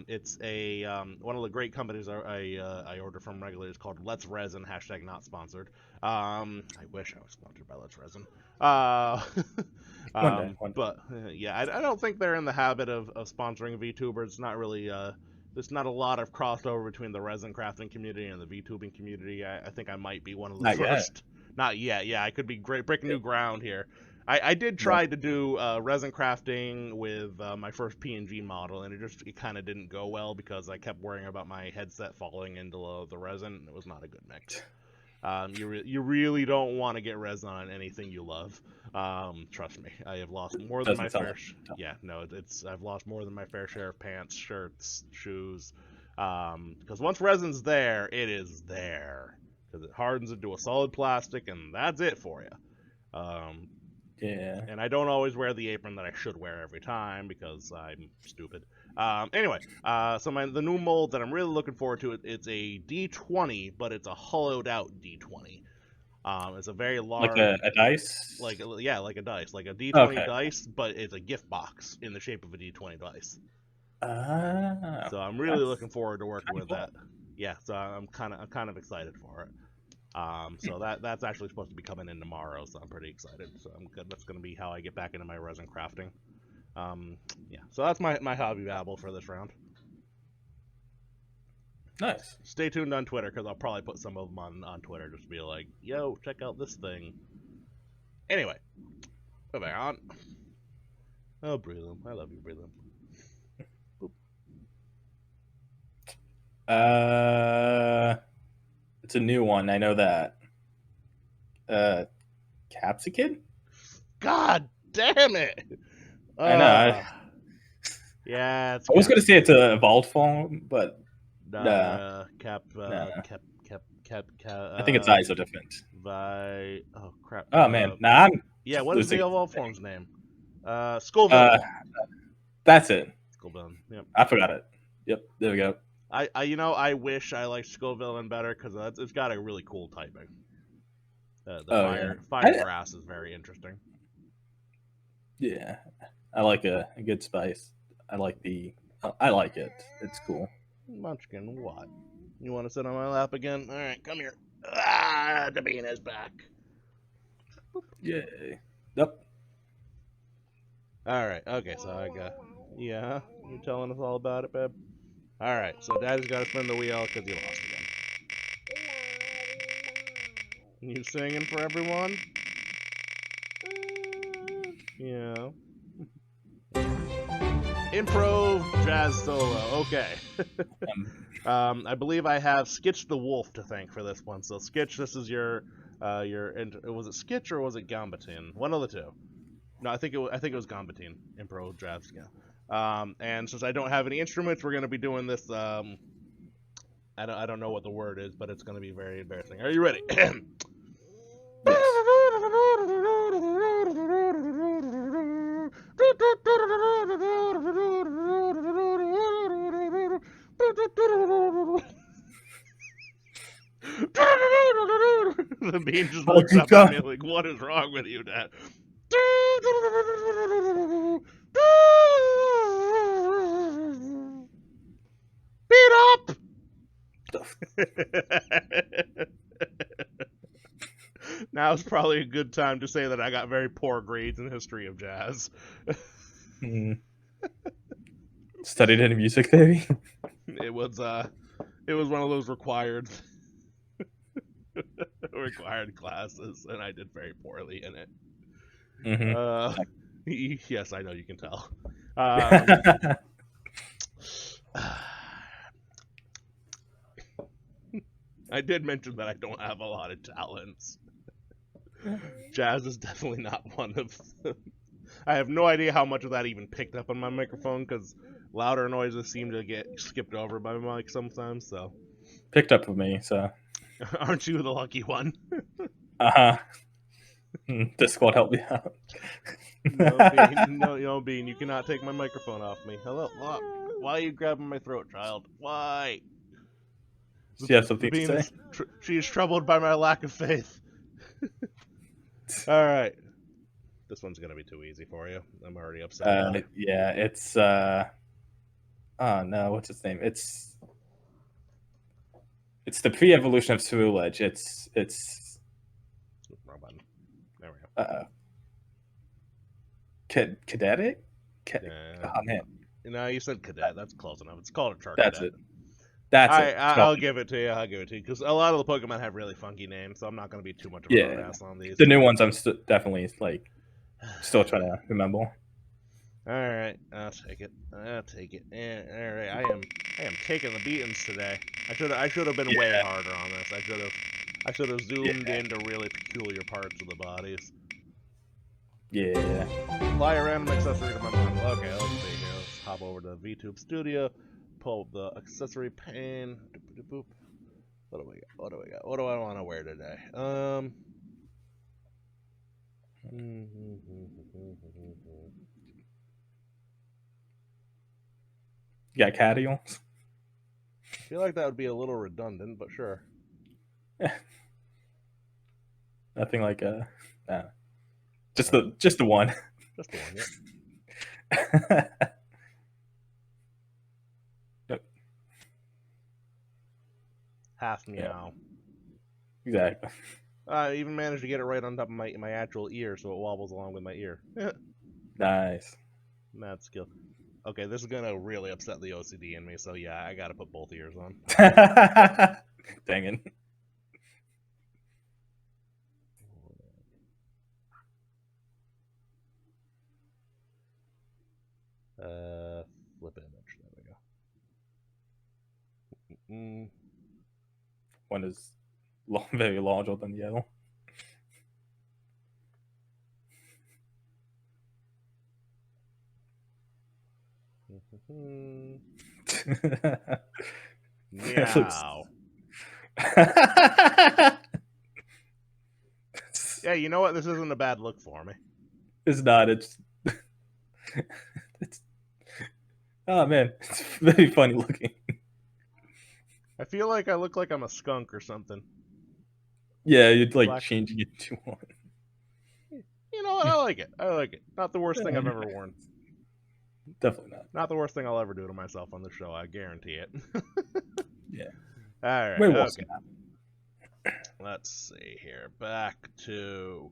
It's a one of the great companies I order from regularly is called Let's Resin, # not sponsored. I wish I was sponsored by Let's Resin. One day. But yeah, I don't think they're in the habit of sponsoring VTubers. It's not really there's not a lot of crossover between the resin crafting community and the VTubing community. I think I might be one of the first. Not yet. Yeah, I could be breaking new ground here. I did try to do resin crafting with my first PNG model, and it kind of didn't go well because I kept worrying about my headset falling into the resin. It was not a good mix. You really don't want to get resin on anything you love. Trust me, I have lost more than my fair. I've lost more than my fair share of pants, shirts, shoes. Because once resin's there, it is there. Because it hardens into a solid plastic, and that's it for you. Yeah. And I don't always wear the apron that I should wear every time because I'm stupid. Anyway, so the new mold that I'm really looking forward to, it's a D20, but it's a hollowed out D20. It's a very large, like a dice, like a dice, like a D20 dice, but it's a gift box in the shape of a D20 dice. So I'm really looking forward to working with that. Yeah, so I'm kind of excited for it. So that's actually supposed to be coming in tomorrow, so I'm pretty excited. So I'm good. That's going to be how I get back into my resin crafting. Yeah, so that's my hobby babble for this round. Nice. Stay tuned on Twitter because I'll probably put some of them on Twitter just to be like, yo, check out this thing. Anyway, moving on. Oh, Breloom. I love you, Breloom. It's a new one. I know that. Capsicum? God damn it! I know. Yeah, I was gonna say it's a evolved form, but I think its eyes are different. Oh crap! Oh man, nah. What is the evolved form's name? Scoville. That's it. Scoville. Yep. I forgot it. Yep. There we go. I wish I liked Scoville better because it's got a really cool typing. Fire grass is very interesting. Yeah, I like a good spice. I like it. It's cool. Munchkin, what? You want to sit on my lap again? All right, come here. Ah, Davina's back. Yay. Yep. All right. Okay, so I got. Yeah, you telling us all about it, babe? All right. So Daddy's got to spin the wheel because he lost again. You singing for everyone? Yeah. Improv jazz solo. Okay. I believe I have Skitch the Wolf to thank for this one. So Skitch, this is your was it Skitch or was it Gambatin? One of the two. No, I think it was Gambatin. Impro Drafts. Yeah. And since I don't have any instruments, we're gonna be doing this. I don't know what the word is, but it's gonna be very embarrassing. Are you ready? Yes. The bean just Oh, looks keep up at me going. like, "What is wrong with you, Dad?" Beat up. Now's probably a good time to say that I got very poor grades in history of jazz. Studied in music theory. It was one of those required classes, and I did very poorly in it. Yes, I know you can tell. I did mention that I don't have a lot of talents. Jazz is definitely not one of them. I have no idea how much of that even picked up on my microphone because louder noises seem to get skipped over by my mic sometimes. So Picked up with me, so aren't you the lucky one? Discord help me out. No, Bean, you cannot take my microphone off me. Hello, why are you grabbing my throat, child? Why? Do you have something to say? She is troubled by my lack of faith. All right, this one's gonna be too easy for you. I'm already upset. Yeah, it's oh no, what's its name? It's the pre-evolution of Cerulege. It's wrong button. There we go. Cadet? Oh man. No, you said cadet. That's close enough. It's called a Charcadet. That's it. That's it. I'll give it to you. I'll give it to you because a lot of the Pokemon have really funky names, so I'm not going to be too much of a harass on these. The new ones, I'm definitely still trying to remember. All right, I'll take it. I'll take it. All right, I am taking the beatings today. I should have been way harder on this. I should have zoomed into really peculiar parts of the bodies. Yeah. Apply a random accessory to my mind. Okay, let's see here. Let's hop over to Vtuber Studio. Pull up the accessory pane. What do we got? What do we got? What do I want to wear today? You got Cadials? I feel like that would be a little redundant, but sure. Nothing like just the one. Just the one, yeah. Half meow. Yeah. Exactly. I even managed to get it right on top of my actual ear, so it wobbles along with my ear. Nice. Mad skill. Okay, this is gonna really upset the OCD in me, so yeah, I gotta put both ears on. Dang it. Flip image. There we go. One is very larger than the other. Meow. Yeah, you know what? This isn't a bad look for me. It's not. It's oh man, it's very funny looking. I feel like I look like I'm a skunk or something. Yeah, you'd like changing it to one. You know what? I like it. I like it. Not the worst thing I've ever worn. Definitely not. Not the worst thing I'll ever do to myself on the show. I guarantee it. Yeah. All right. Wait, okay. Let's see here. Back to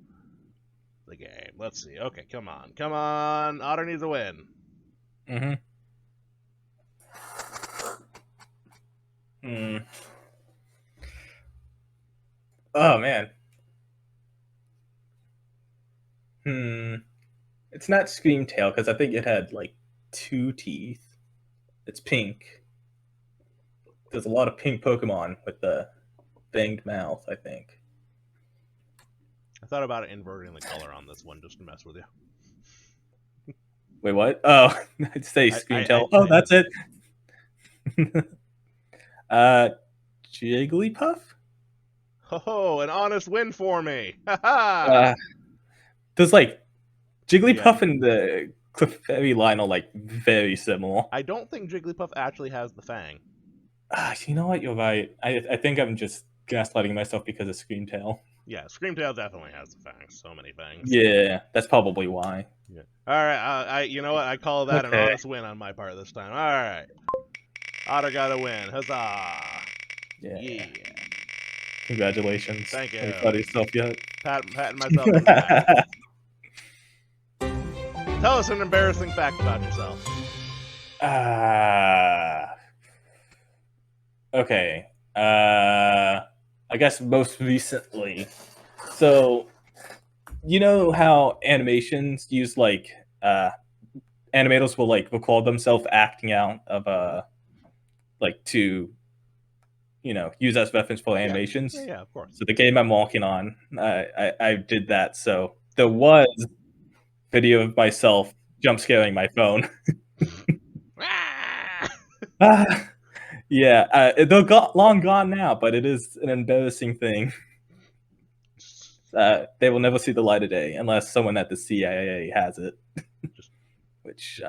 the game. Let's see. Okay, come on. Come on. Otter needs a win. Oh man. It's not Screamtail because I think it had like 2 teeth. It's pink. there's a lot of pink Pokemon with the fanged mouth, I think. I thought about it inverting the color on this one just to mess with you. Wait, what? Oh, I'd say Screamtail. Oh, that's it. Jigglypuff? Oh, an honest win for me. Does like Jigglypuff and the Clefairy line are like very similar. I don't think Jigglypuff actually has the fang. You know what? You're right. I think I'm just gaslighting myself because of Screamtail. Yeah, Screamtail definitely has the fangs. So many fangs. Yeah, that's probably why. Yeah. All right. You know what? I call that an honest win on my part this time. All right. Otter got a win. Huzzah! Yeah. Congratulations. Thank you. Have you thought of yourself yet? Patting myself on the back. Tell us an embarrassing fact about yourself. Okay. I guess most recently. So, you know how animations use like animators will like record themselves acting out of like to use as reference for animations. Yeah, of course. So the game I'm working on, I did that. So there was video of myself jump scaring my phone. Yeah, they're long gone now, but it is an embarrassing thing. They will never see the light of day unless someone at the CIA has it. Which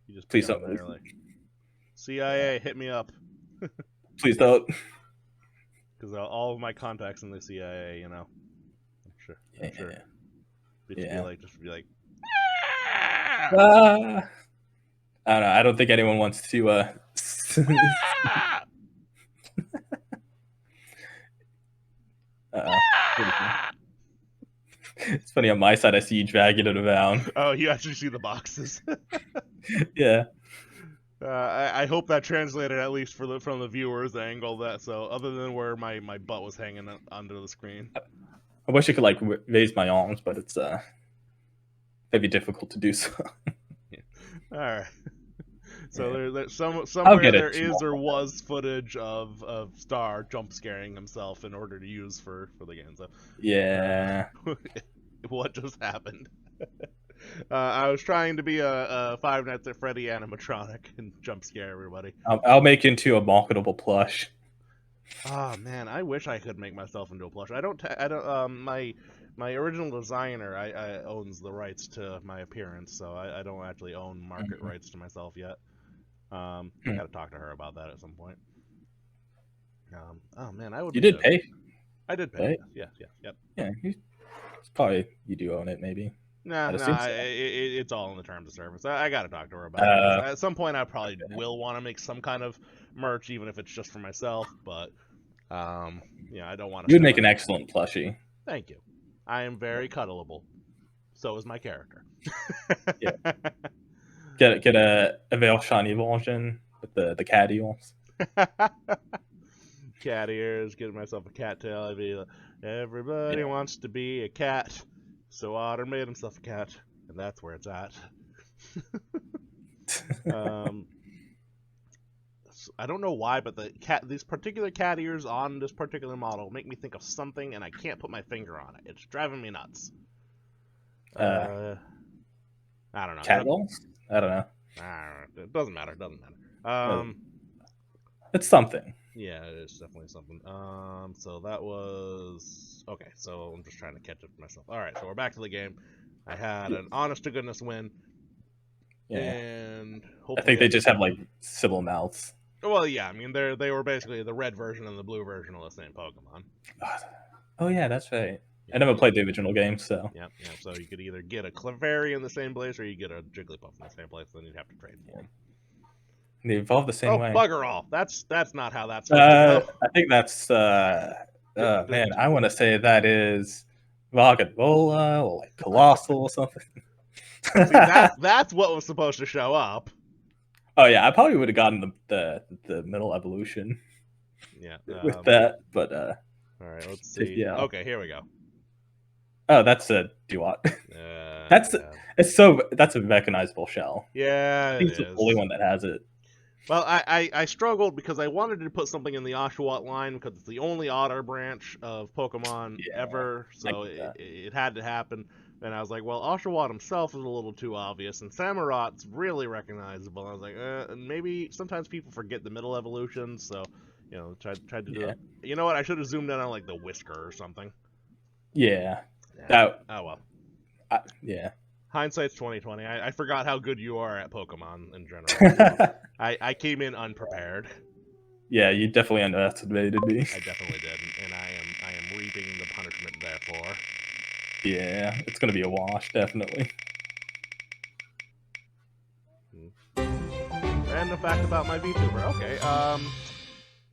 you just please don't. CIA, hit me up. Please don't. Because all of my contacts in the CIA, I'm sure. Just be like. I don't know. I don't think anyone wants to. It's funny on my side. I see you dragging it around. Oh, you actually see the boxes. Yeah. I hope that translated at least from the viewer's angle. Other than where my butt was hanging under the screen. I wish I could like raise my arms, but it's maybe difficult to do so. Yeah. All right. So there's somewhere there is or was footage of Star jump scaring himself in order to use for the game. So yeah. What just happened? I was trying to be a Five Nights at Freddy animatronic and jump scare everybody. I'll make into a marketable plush. Oh man, I wish I could make myself into a plush. I don't. My original designer I owns the rights to my appearance, so I don't actually own market rights to myself yet. I gotta talk to her about that at some point. Oh man, I would. You did pay. I did pay. Right? Yes. Yep. Yeah, it's probably you do own it, maybe. It's all in the terms of service. I gotta talk to her about it. At some point, I probably will want to make some kind of merch, even if it's just for myself. But I don't want to. You'd make an excellent plushie. Thank you. I am very cuddleable. So is my character. Yeah. Get a very shiny version with the cat ears. Cat ears. Get myself a cat tail. I'd be like, everybody wants to be a cat. So Otter made himself a cat, and that's where it's at. I don't know why, but these particular cat ears on this particular model make me think of something, and I can't put my finger on it. It's driving me nuts. I don't know. Cat balls? I don't know. It doesn't matter. It's something. Yeah, it is definitely something. So that was okay. So I'm just trying to catch up to myself. All right, so we're back to the game. I had an honest to goodness win. Yeah. And I think they just have like civil mouths. Well, yeah. I mean, they were basically the red version and the blue version of the same Pokemon. Oh yeah, that's right. I never played the original game, so. Yeah. So you could either get a Clefairy in the same place, or you get a Jigglypuff in the same place. Then you'd have to trade for them. They evolve the same way. Oh, bugger all! That's not how that's supposed to go. I think that's. Man, I want to say that is Roggenrola or like Colossal or something. See, that's what was supposed to show up. Oh yeah, I probably would have gotten the middle evolution. Yeah. With that, but all right, let's see. Yeah. Okay, here we go. Oh, that's a Duat. That's a recognizable shell. Yeah, I think it's the only one that has it. Well, I struggled because I wanted to put something in the Oshawott line because it's the only Otter branch of Pokemon Yeah, ever, I so get that. it had to happen. And I was like, well, Oshawott himself is a little too obvious, and Samurot's really recognizable. I was like, and maybe sometimes people forget the middle evolutions, so tried to do Yeah, it. You know what? I should have zoomed in on like the Whisker or something. yeah, Yeah. that. Oh well. Yeah. Hindsight's 2020. I forgot how good you are at Pokemon in general, so I came in unprepared. Yeah, you definitely underestimated me. I definitely did, and I am reaping the punishment therefore. Yeah, it's gonna be a wash, definitely. Random fact about my VTuber. Okay.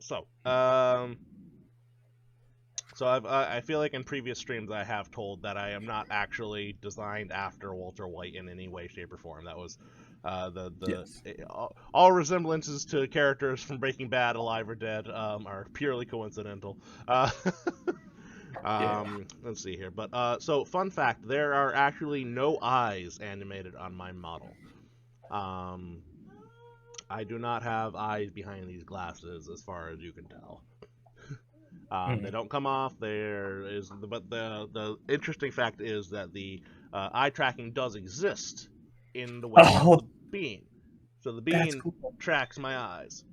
So um, I feel like in previous streams I have told that I am not actually designed after Walter White in any way, shape, or form. That was Yes. all resemblances to characters from Breaking Bad, alive or dead, are purely coincidental. Uh, Yeah. let's see here. But so fun fact: there are actually no eyes animated on my model. Um, I do not have eyes behind these glasses, as far as you can tell. They Mhm. don't come off. But the interesting fact is that the eye tracking does exist in the way of Oh, the bean. So the that's bean cool. tracks my eyes.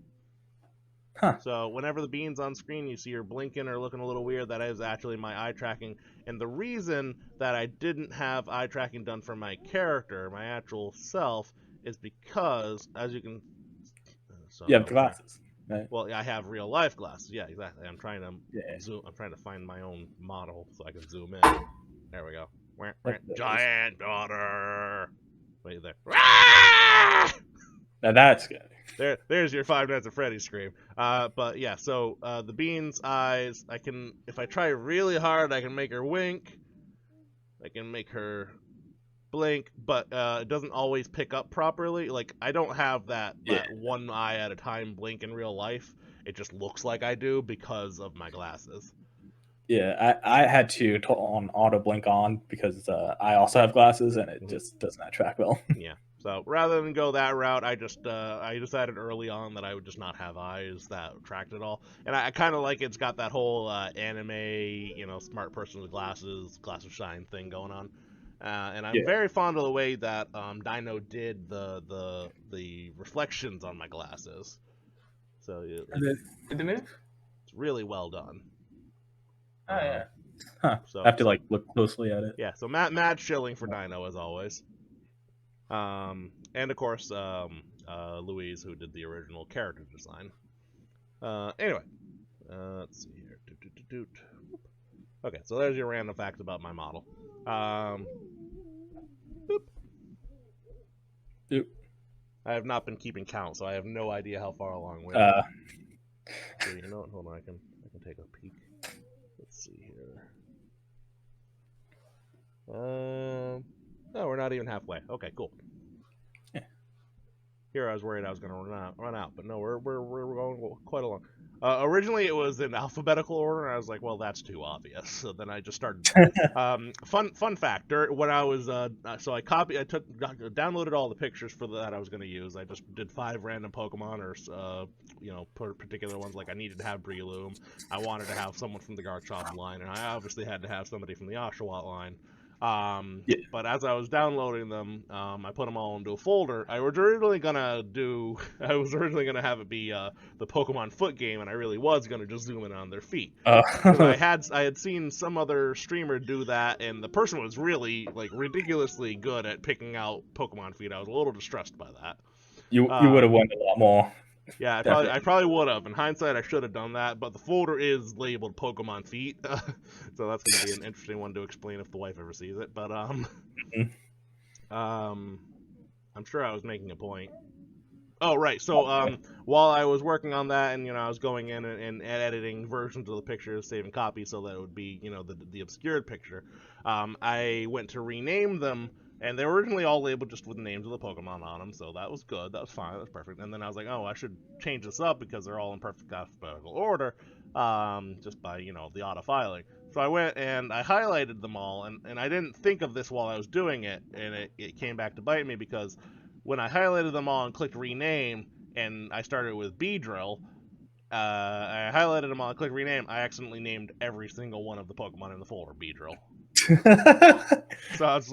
Huh. So whenever the bean's on screen, you see her blinking or looking a little weird. That is actually my eye tracking. And the reason that I didn't have eye tracking done for my character, my actual self, is because, as you can, You have so the here, glasses, right? well, yeah, I have real life glasses. Yeah, exactly. I'm trying to Yeah. zoom. I'm trying to find my own model so I can zoom in. There we go. That's those. Giant daughter. Wait there. Now that's good. There's your Five Nights at Freddy's scream. But yeah, so the bean's eyes, I can, if I try really hard, I can make her wink. I can make her blink, but it doesn't always pick up properly. Like I don't have Yeah. that one eye at a time blink in real life. It just looks like I do because of my glasses. Yeah, I had to on auto blink on because I also have glasses and it Mm-hmm. just does not track well. Yeah. So rather than go that route, I decided early on that I would just not have eyes that tracked it all, and I kind of like it's got that whole anime, smart person with glasses shine thing going on, and I'm Yeah. very fond of the way that Dino did the reflections on my glasses. So Did they move? it's really well done. Oh Um, yeah. Huh. I so have to so like look closely at it. yeah, so mad shilling for Dino as always. And of course, Louise, who did the original character design. Anyway, let's see here. Okay, so there's your random facts about my model. Boop. Oop. I have not been keeping count, so I have no idea how far along we are. Uh, Here, you know what? Hold on, I can take a peek. Let's see here. No, we're not even halfway. Okay, cool. yeah. Here I was worried I was going to run out, but no, we're going quite along. Originally it was in alphabetical order, and I was like, well, that's too obvious. So then I just started there. Fun fact: when I was so I downloaded all the pictures for that I was going to use. I just did 5 random Pokemon or particular ones. Like I needed to have Breloom, I wanted to have someone from the Garchomp line, and I obviously had to have somebody from the Oshawott line. Yeah. But as I was downloading them, I put them all into a folder. I was originally gonna have it be the Pokemon foot game, and I really was gonna just zoom in on their feet because Uh, I had seen some other streamer do that, and the person was really like ridiculously good at picking out Pokemon feet. I was a little distressed by that. you would have Um, won a lot more. yeah, I Definitely. probably would have. In hindsight, I should have done that, but the folder is labeled Pokemon feet, so that's going to be an interesting one to explain if the wife ever sees it. But Mhm. um, I'm sure I was making a point. Oh right, so while I was working on that, and I was going in and editing versions of the pictures, saving copies so that it would be the obscured picture, I went to rename them, and they were originally all labeled just with the names of the Pokemon on them, so that was good, that was fine, that was perfect. And then I was like, oh, I should change this up because they're all in perfect alphabetical order, just by the auto filing. So I went and I highlighted them all, and I didn't think of this while I was doing it, and it came back to bite me because when I highlighted them all and clicked rename, and I started with Beedrill. I highlighted them all. I clicked rename. I accidentally named every single one of the Pokemon in the folder Beedrill. So it's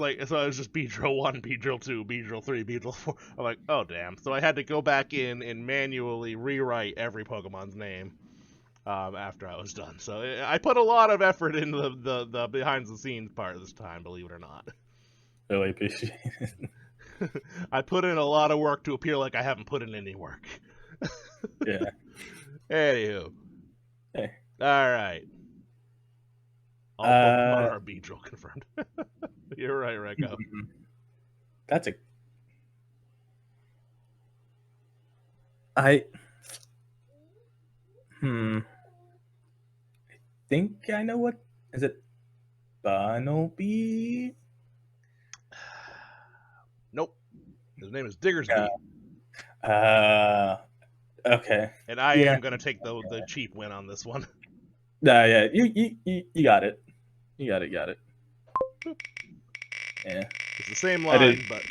just Beedrill 1, Beedrill 2, Beedrill 3, Beedrill 4. I'm like, oh damn. So I had to go back in and manually rewrite every Pokemon's name after I was done. So I put a lot of effort into the behind the scenes part this time, believe it or not. Really appreciate it. I put in a lot of work to appear like I haven't put in any work. Yeah. Anywho. Hey. Alright. All Pokemon are Beedrill confirmed. You're right, Reko. That's I think I know what is it. Bunnelby? Nope. His name is Diggersby. Okay. And I am gonna take the cheap win on this one. Yeah, you got it. You got it. Yeah. It's the same line, but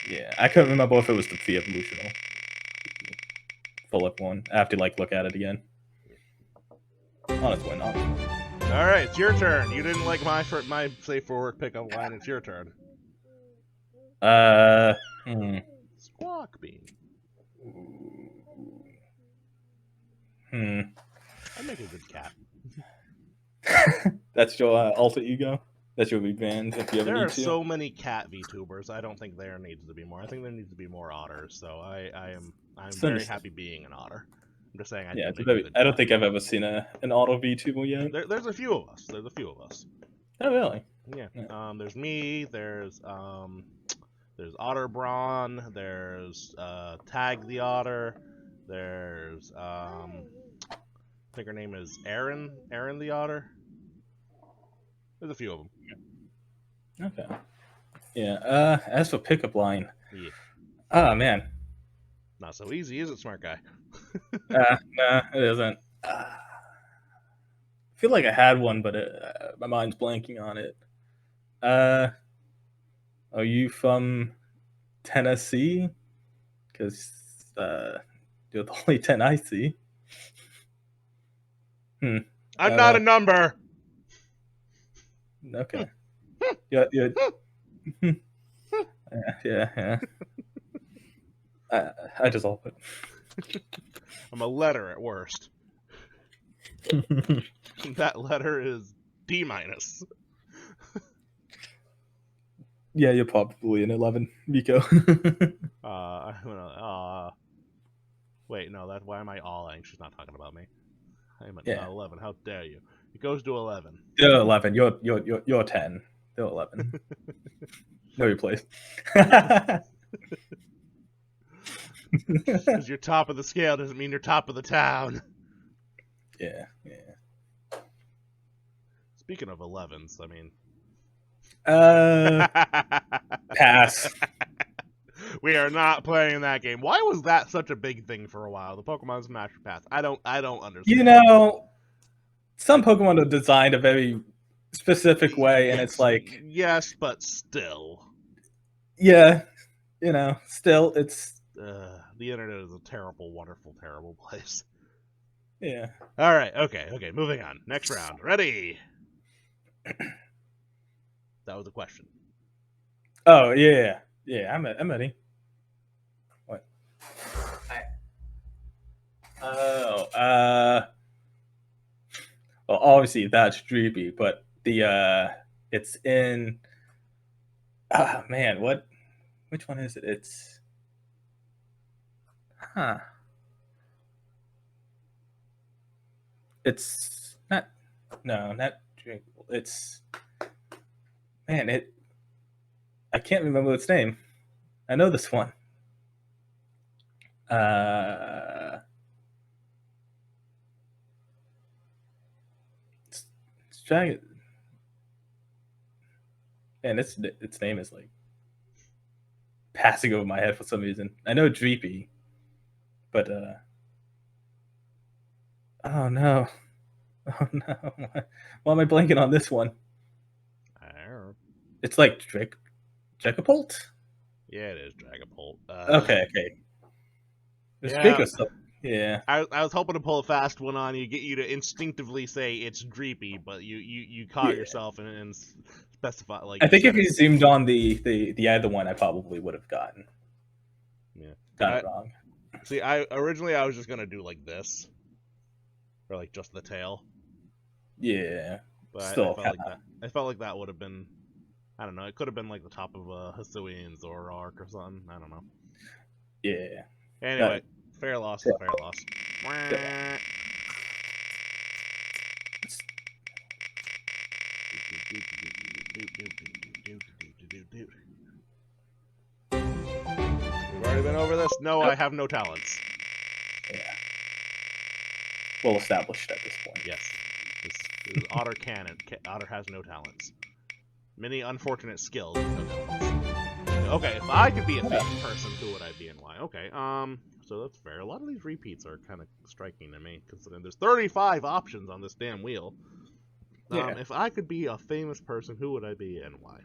yeah, I couldn't remember if it was the pre-evolutional full up one. I have to look at it again. Honestly, not. All right, it's your turn. You didn't like my safe for work pickup line. It's your turn. Squawk Bean. I make a good cat. That's your alter ego? That you'll be banned if you ever There need are to? so many cat VTubers. I don't think there needs to be more. I think there needs to be more otters. So I'm very happy being an otter. I'm just saying. I don't think I've ever seen an auto VTuber yet. There's a few of us. Oh really? Yeah. There's me. There's Otter Braun. There's Tag the Otter. There's I think her name is Erin the Otter. There's a few of them. Okay. Yeah. As for pickup line. Yeah. Oh man. Not so easy, is it, smart guy? Nah, it isn't. I feel like I had one, but my mind's blanking on it. Are you from Tennessee? Because you're the only 10 I see. I'm not a number. Okay. Yeah. Yeah. I just all it. I'm a letter at worst. That letter is D-. Yeah, you're probably an 11, Miko. Wait, no, why am I all-ing? She's not talking about me. I'm at 11. How dare you? It goes to 11. You're 11. You're 10. They're 11. No replace. Because you're top of the scale doesn't mean you're top of the town. Yeah. Speaking of 11s, I mean... Pass. We are not playing that game. Why was that such a big thing for a while? The Pokemon Smash Pass. I don't understand. You know, some Pokemon are designed a very specific way, and it's like... Yes, but still. Yeah. Still, it's... The internet is a terrible, wonderful, terrible place. Yeah. All right. Okay. Moving on. Next round. Ready? That was a question. Oh yeah. I'm ready. What? Well, obviously that's Dreepy, but it's in. Ah man, what? Which one is it? It's. It's not. No, not drinkable. It's. Man, I can't remember its name. I know this one. It's trying. Man, its name is passing over my head for some reason. I know Dreepy, but oh no. Why am I blanking on this one? I don't know. It's like Dragapult? Yeah, it is Dragapult. Okay. Just think Yeah. of something. Yeah. I was hoping to pull a fast one on you, get you to instinctively say it's Dreepy, but you caught Yeah. yourself and specify like I you think if said you it. zoomed on the other one, I probably would have Yeah. got it wrong. See, I originally I was just gonna do like this, or like just the tail, Yeah. but I Still felt kind like that. I felt like that would have been. I don't know. It could have been like the top of a Hisuian Zoroark or something. I don't know. yeah. Anyway, That, fair loss yeah. is fair loss. Yeah. We've already been over this. No, I have no talents. Yeah. Well established at this point. Yes. This is Otter canon. Otter has no talents. Many unfortunate skills, no talents. Okay, if I could be a famous person, who would I be and why? Okay, so that's fair. A lot of these repeats are kind of striking to me, considering there's 35 options on this damn wheel. Yeah. If I could be a famous person, who would I be and why?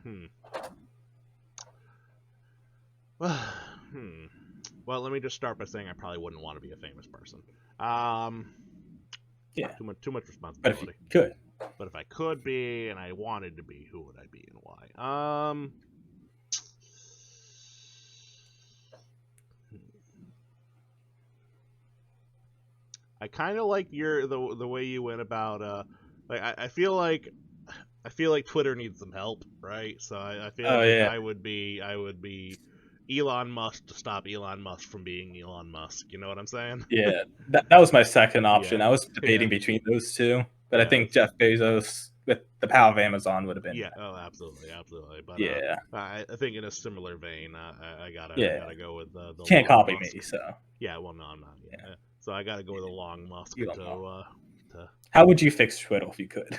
Well, let me just start by saying I probably wouldn't want to be a famous person. Yeah. Too much But responsibility. if you could. But if I could be and I wanted to be, who would I be and why? I kind of like the way you went about like I feel like Twitter needs some help, right? So I feel Oh like yeah. I would be Elon Musk to stop Elon Musk from being Elon Musk. You know what I'm saying? Yeah. That was my second option. Yeah. I was debating Yeah. between those two, but I Yeah. think Jeff Bezos with the power of Amazon would have been. Yeah. Oh, absolutely, absolutely. But Yeah. I think in a similar vein, I Yeah. gotta go with the Can't long copy Musk. me, so Yeah. Well, no, I'm not. yeah. So I gotta go with the long Musk You don't know. to. How would you fix Twitter if you could?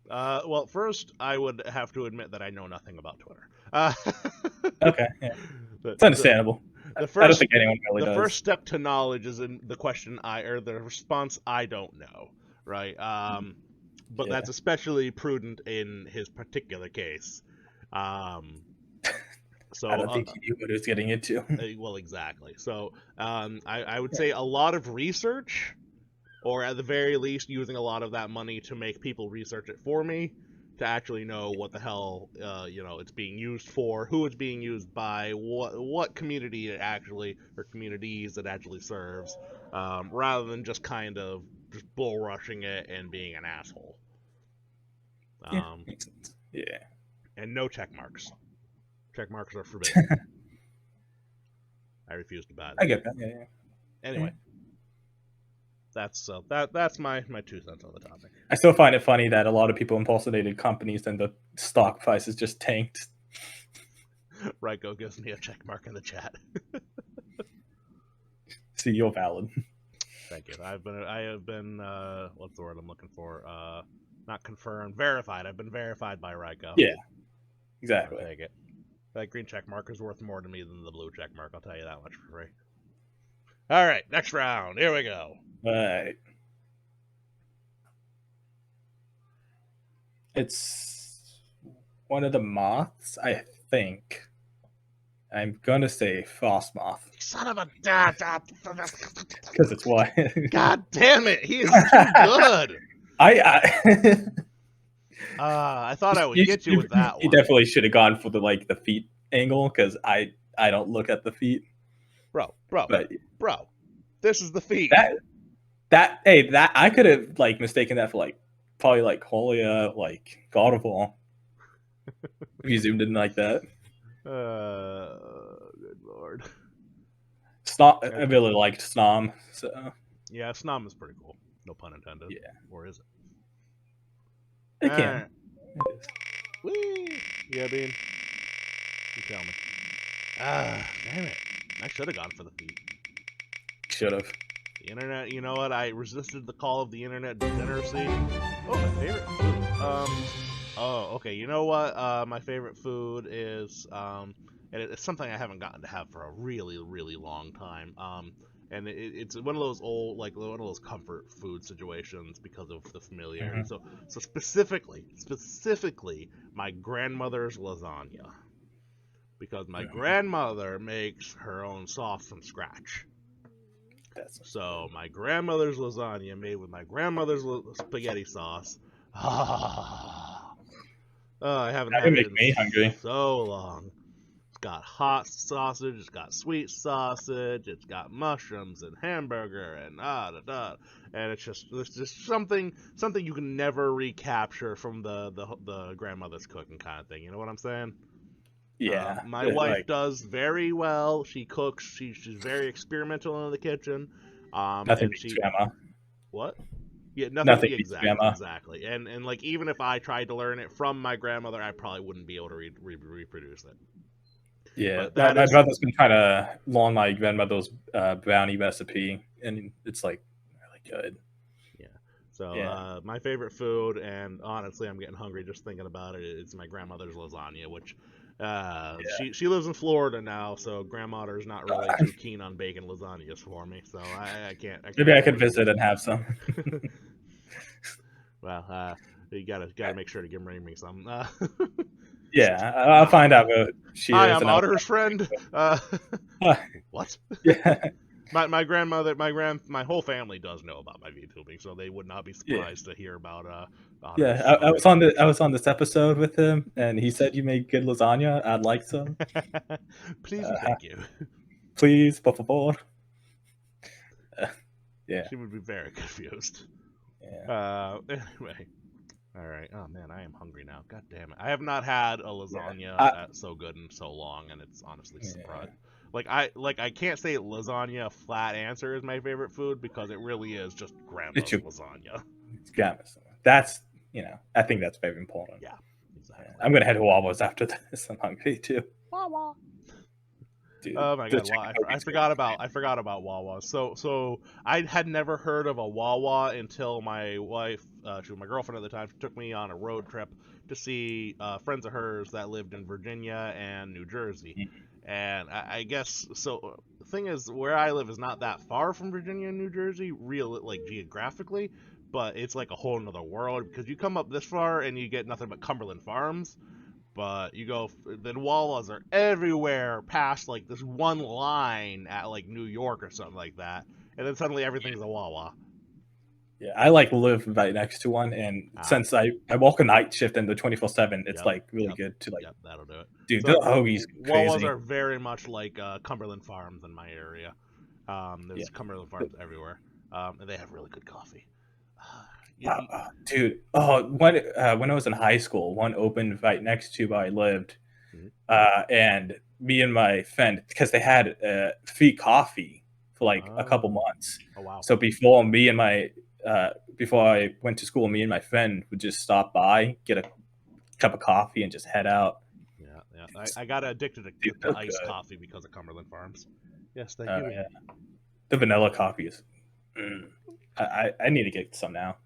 Well, first I would have to admit that I know nothing about Twitter. Okay. Yeah. the, It's understandable. the I don't first think anyone really the first does. step to knowledge is in the question or the response I don't know, right? But Yeah. that's especially prudent in his particular case. Um, I so don't think he knew what he was getting into. well, exactly. So I would say a lot of research, or at the very least using a lot of that money to make people research it for me, to actually know what the hell it's being used for, who it's being used by, what community it actually, or communities it actually serves, rather than just kind of just bull rushing it and being an asshole. Yeah, makes sense. Yeah. And no check marks. Check marks are forbidden. I refuse to buy them. I get that. Yeah. Anyway, that's my 2 cents on the topic. I still find it funny that a lot of people impersonated companies and the stock prices just tanked. Ryko gives me a check mark in the chat. See, you're valid. Thank you. I have been what's the word I'm looking for? Not confirmed, verified. I've been verified by Ryko. Yeah, exactly. I'll take it. That green check mark is worth more to me than the blue check mark. I'll tell you that much for free. All right, next round. Here we go. All right. It's one of the moths, I think. I'm gonna say frost moth. Son of a Because it's white. God damn it! He is too good. I thought I would get you with that one. You definitely should have gone for the feet angle, because I don't look at the feet. Bro. This is the feet. That I could have mistaken that for probably Holia, God of War. If you zoomed in like that. Good lord. I really liked Snom. So yeah, Snom is pretty cool. No pun intended. Yeah. Or is it? It can. Whee! Yeah, Bean. You tell me. Damn it. I should have gone for the feet. Should have. The internet, you know what? I resisted the call of the internet degeneracy. Oh, my favorite food. Oh, okay. You know what? My favorite food is, and it's something I haven't gotten to have for a really, really long time. And it's one of those old, one of those comfort food situations because of the familiarity. Mm-hmm. So specifically, my grandmother's lasagna, because my grandmother makes her own sauce from scratch. So my grandmother's lasagna made with my grandmother's spaghetti sauce. I haven't had it in hungry. so long. It's got hot sausage, it's got sweet sausage, it's got mushrooms and hamburger and and it's just something you can never recapture from the grandmother's cooking kind of thing. You know what I'm saying? Yeah. My wife does very well. She cooks. She's very experimental in the kitchen. Nothing And beats grandma. What? Yeah, nothing. Nothing beats Exactly, grandma. exactly. And like even if I tried to learn it from my grandmother, I probably wouldn't be able to reproduce it. Yeah, But my brother's been trying to learn my grandmother's brownie recipe, and it's like really good. Yeah. So my favorite food, and honestly, I'm getting hungry just thinking about it. It's my grandmother's lasagna, which she lives in Florida now, so grandmother's not really too keen on baking lasagnas for me. So I can't. Maybe I could visit and have some. Well, you gotta make sure to bring me some. Yeah, I'll find out what she Hi, is. I'm Otter's friend. What? Yeah. My grandmother, my whole family does know about my VTubing, so they would not be surprised to hear about Otter's. Yeah, I was on this episode with him, and he said you make good lasagna. I'd like some. Please and thank you. Please, por favor. Yeah. She would be very confused. Yeah. Anyway. All right. Oh man, I am hungry now. God damn it! I have not had a lasagna that's so good in so long, and it's honestly surprising. Like I can't say lasagna flat answer is my favorite food because it really is just grandma's lasagna. It's grandma's. That's I think that's very important. Yeah, exactly. I'm gonna head to Wawa's after this. I'm hungry too. Wawa. Dude, oh my god! I forgot about Wawa. So I had never heard of a Wawa until my wife, she was my girlfriend at the time, she took me on a road trip to see friends of hers that lived in Virginia and New Jersey. Mm-hmm. And I guess so. The thing is, where I live is not that far from Virginia and New Jersey, geographically, but it's like a whole nother world because you come up this far and you get nothing but Cumberland Farms. But you go, then Wawas are everywhere past like this one line at like New York or something like that, and then suddenly everything's a Wawa. Yeah, I live right next to one, and since I walk a night shift in the 24/7, it's like really good to like. Yep, that'll do it. Dude, the hoagies crazy. Wawas are very much like Cumberland Farms in my area. There's Cumberland Farms everywhere, and they have really good coffee. Dude, when I was in high school, one opened right next to where I lived, and me and my friend, because they had free coffee for like a couple months. Oh wow! So before I went to school, me and my friend would just stop by, get a cup of coffee, and just head out. Yeah. I got addicted to iced coffee because of Cumberland Farms. Yes, thank you. Yeah. The vanilla coffee is. I need to get some now.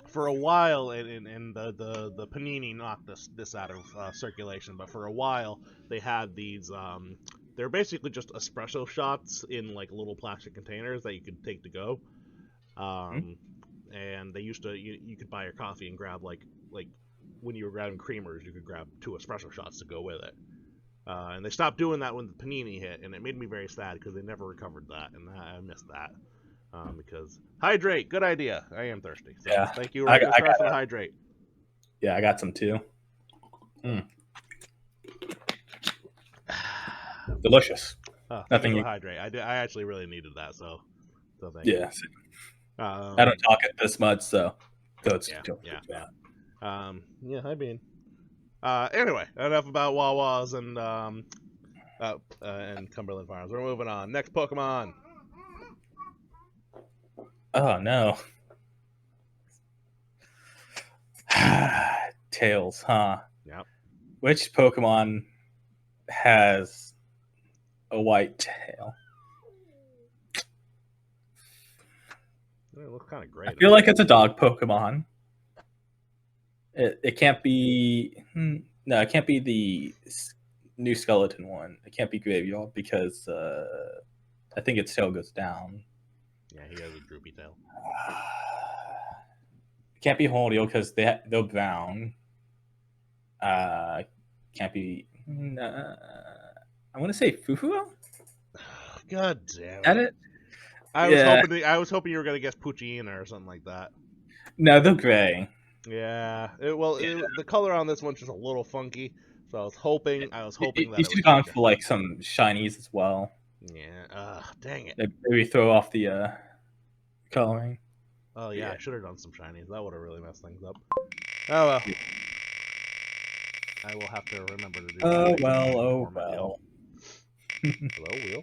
For a while, and the Panini knocked this out of circulation, but for a while they had these. They're basically just espresso shots in like little plastic containers that you could take to go. And they used to you could buy your coffee and grab like when you were grabbing creamers, you could grab 2 espresso shots to go with it. And they stopped doing that when the Panini hit, and it made me very sad because they never recovered that, and I missed that. Because hydrate, good idea. I am thirsty. So yeah, thank you. I got for the hydrate. Yeah, I got some too. Delicious. Nothing. Hydrate. I actually really needed that. So thank you. I don't talk it this much, so it's yeah. Hi Bean. Anyway, enough about Wawas and Cumberland Farms. We're moving on. Next Pokemon. Oh no. Tails, huh? Yep. Which Pokemon has a white tail? It looks kind of great. I feel like it's a dog Pokemon. It can't be. No, it can't be the new skeleton one. It can't be Graveyard because I think its tail goes down. Yeah, he has a droopy tail. Can't be Holdio because they're brown. Can't be. I want to say Fufuo. God damn it! At it. I was hoping you were gonna guess Puccina or something like that. No, they're gray. Yeah. The color on this one's just a little funky, so I was hoping that You it was should have gone different. for like some shinies as well. Yeah. Dang it. Maybe throw off the coloring. Oh yeah, I should have done some shinies. That would have really messed things up. Oh well. I will have to remember to do that. Oh well. Hello, wheel.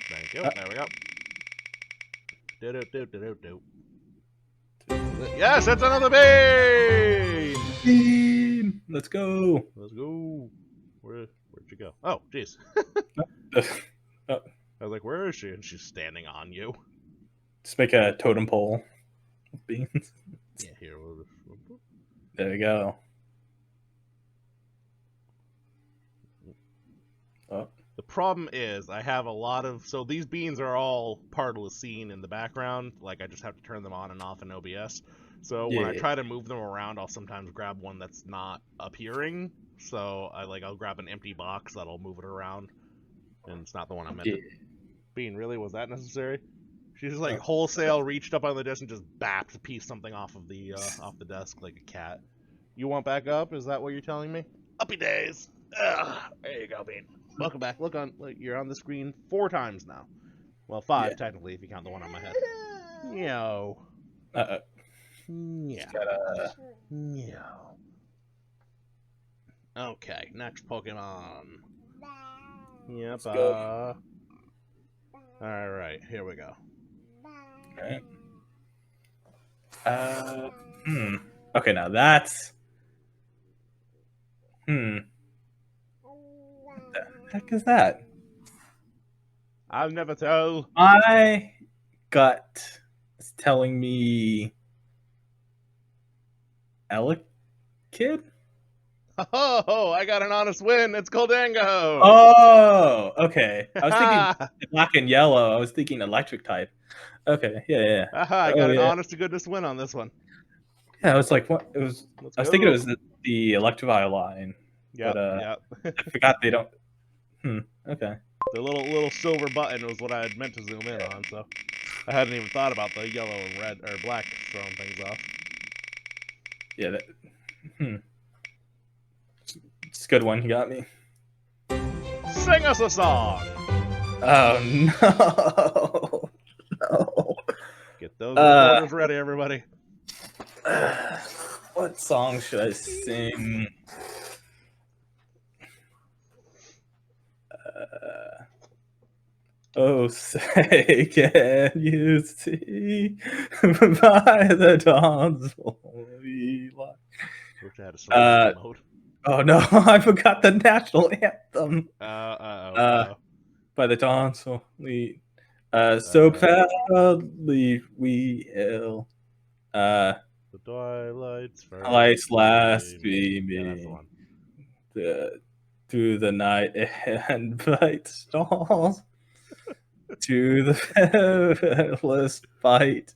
Thank you. There we go. Do. Yes, it's another bean! Bean! Let's go. Let's go. Where'd you go? Oh, jeez. Oh. I was like, where is she? And she's standing on you. Just make a totem pole with beans. Yeah, here. There we go. Oh. The problem is I have a lot of... So these beans are all part of the scene in the background. Like, I just have to turn them on and off in OBS. So when I try to move them around, I'll sometimes grab one that's not appearing. So I'll grab an empty box that'll move it around. And it's not the one I meant to... Bean, really? Was that necessary? She just like wholesale reached up on the desk and just bapped a piece something off of the desk like a cat. You want back up? Is that what you're telling me? Uppy days! Ugh, there you go, Bean. Welcome back. Look, you're on the screen 4 times now. Well, 5 technically if you count the one on my head. Yo. Yeah. Yo. Okay, next Pokemon. Yep. Alright, here we go. Alright. Okay, now that's... What the heck is that? I'll never tell. My gut is telling me... Kid? Oh, I got an honest win. It's Goldango. Oh, okay. I was thinking black and yellow. I was thinking electric type. Okay, yeah. I got an honest to goodness win on this one. Yeah, I was like, what? It was. I was thinking it was the Electivire line. Yeah. I forgot they don't. Okay. The little silver button was what I had meant to zoom in on, so I hadn't even thought about the yellow and red or black throwing things off. Yeah. It's a good one. You got me. Sing us a song. Oh no! No. Get those recorders ready, everybody. What song should I sing? Oh, say, can you see by the dawn's lonely light? Wish I had a survival mode. Oh no, I forgot the national anthem. By the dawn's lonely. So proudly we hail. The twilight's last beaming. Through the night and bright stars. To the perilous fight.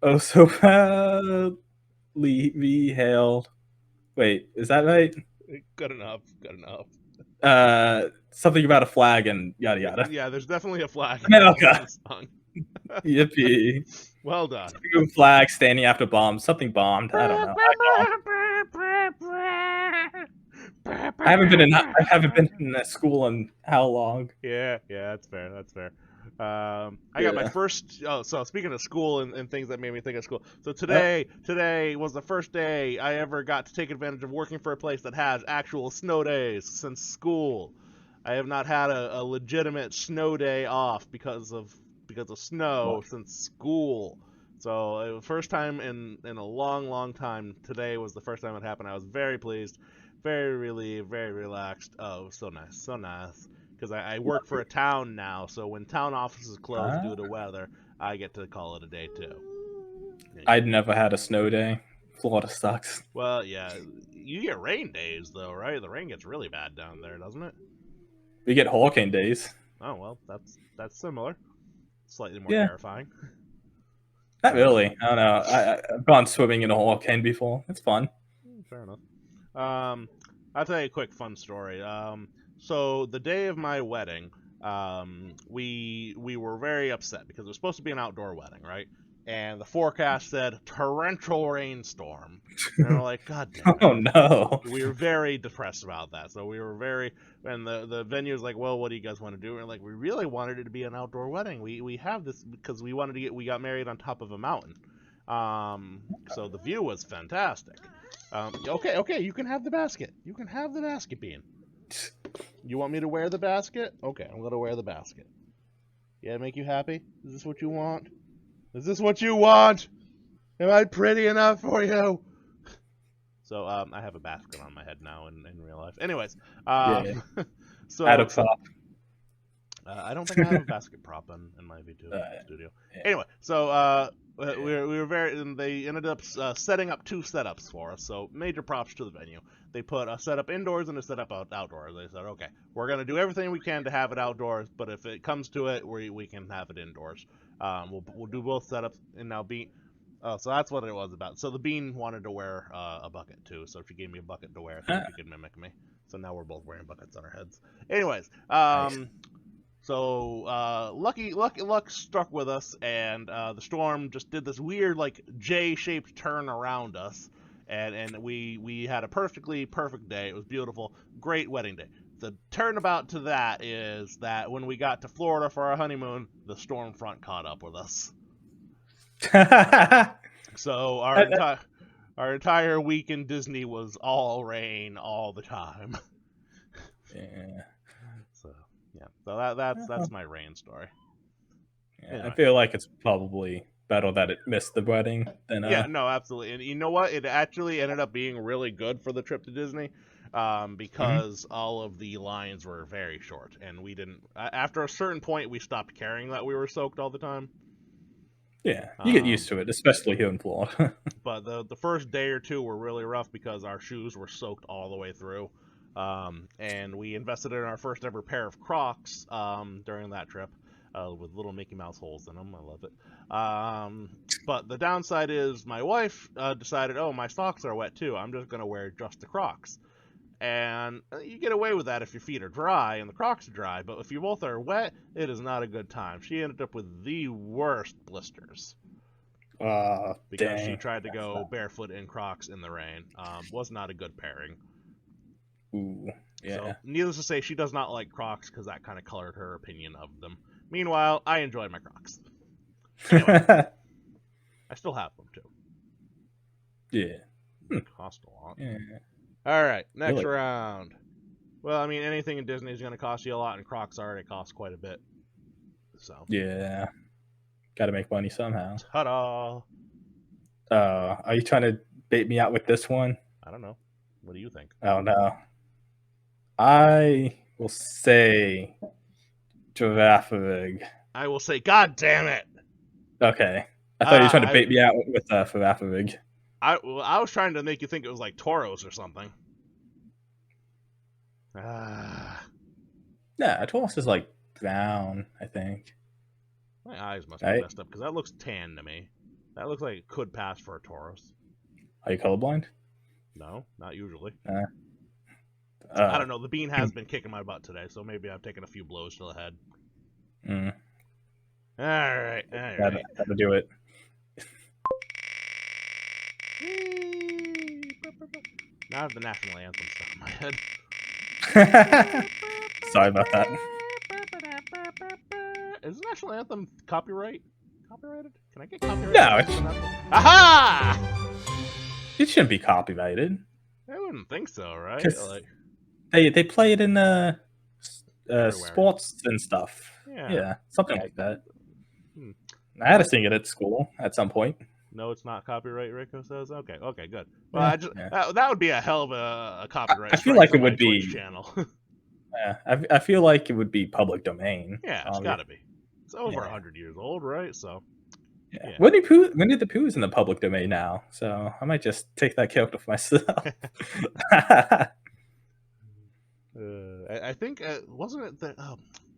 Oh, so proudly we hailed. Wait, is that right? Good enough. Something about a flag and yada yada. Yeah, there's definitely a flag. America. Yippee. Well done. Flag standing after bombs. Something bombed. I don't know. I haven't been in that school in how long? Yeah, that's fair. I got my first. Oh, so speaking of school and things that made me think of school. So today was the first day I ever got to take advantage of working for a place that has actual snow days since school. I have not had a legitimate snow day off because of snow since school. So first time in a long time. Today was the first time it happened. I was very pleased, very relieved, very relaxed. Oh, so nice. Because I work for a town now, so when town offices close due to weather, I get to call it a day too. Yeah. I'd never had a snow day. Florida sucks. Well, yeah, you get rain days though, right? The rain gets really bad down there, doesn't it? We get hurricane days. Oh well, that's similar. Slightly more terrifying. Not really. I don't know. I've gone swimming in a hurricane before. It's fun. Fair enough. I'll tell you a quick fun story. So the day of my wedding, we were very upset because it was supposed to be an outdoor wedding, right? And the forecast said torrential rainstorm. And we're like, God damn it. Oh no. We were very depressed about that. So we were very, and the venue was like, well, what do you guys want to do? And we're like, we really wanted it to be an outdoor wedding. We have this because we got married on top of a mountain. So the view was fantastic. Okay, you can have the basket. You can have the basket, Bean. You want me to wear the basket? Okay, I'm gonna wear the basket. Yeah, make you happy? Is this what you want? Is this what you want? Am I pretty enough for you? So, I have a basket on my head now in real life. Anyways, Yeah. so Out of prop. I don't think I have a basket prop in my Vtuber studio. Yeah. Anyway, so we were very, and they ended up setting up 2 setups for us. So major props to the venue. They put a setup indoors and a setup outdoors. They said, okay, we're gonna do everything we can to have it outdoors, but if it comes to it, we can have it indoors. We'll do both setups, and now Oh, so that's what it was about. So the Bean wanted to wear a bucket too, so she gave me a bucket to wear so she could mimic me. So now we're both wearing buckets on our heads. Anyways, Nice. so lucky luck struck with us, and the storm just did this weird like J-shaped turn around us, and we had a perfect day. It was beautiful, great wedding day. The turnabout to that is that when we got to Florida for our honeymoon, the storm front caught up with us. So our entire week in Disney was all rain all the time. Yeah. So that's my rain story. Yeah, Anyway. I feel like it's probably better that it missed the wedding than Yeah, no, absolutely. And you know what? It actually ended up being really good for the trip to Disney, because all of the lines were very short, and we didn't. After a certain point, we stopped caring that we were soaked all the time. Yeah, you get used to it, especially here in Florida. But the first day or two were really rough because our shoes were soaked all the way through. And we invested in our first ever pair of Crocs during that trip, with little Mickey Mouse holes in them. I love it. But the downside is my wife decided, oh, my socks are wet too. I'm just going to wear just the Crocs. And you get away with that if your feet are dry and the Crocs are dry, but if you both are wet, it is not a good time. She ended up with the worst blisters. Because she tried to go barefoot in Crocs in the rain. Was not a good pairing. Ooh, yeah. So, needless to say, she does not like Crocs because that kind of colored her opinion of them. Meanwhile, I enjoy my Crocs. Anyway, I still have them too. Yeah. Cost a lot. Yeah. All right, next round. Well, I mean, anything in Disney is going to cost you a lot, and Crocs already cost quite a bit. So. Yeah. Got to make money somehow. Ta-da! Are you trying to bait me out with this one? I don't know. What do you think? Oh no. I will say Giraffe. I will say, God damn it! Okay. I thought you were trying to bait me out with Giraffe. I was trying to make you think it was like Tauros or something. Yeah, a Tauros is like brown, I think. My eyes must be messed up because that looks tan to me. That looks like it could pass for a Tauros. Are you colorblind? No, not usually. I don't know. The Bean has been kicking my butt today, so maybe I've taken a few blows to the head. All right. Gotta do it. Now I have the national anthem stuck in my head. Sorry about that. Is the national anthem copyrighted? Can I get copyrighted? No, it's... Aha! It shouldn't be copyrighted. I wouldn't think so, right? Like, they play it in sports and stuff. Yeah, something like that. I had to sing it at school at some point. No, it's not copyright, Rico says. Okay, good. Well, that would be a hell of a copyright. I feel like it would be channel. Yeah, I feel like it would be public domain. Yeah, it's got to be. It's over 100 years old, right? So. Yeah. Winnie the Pooh's in the public domain now, so I might just take that character for myself. I think wasn't it that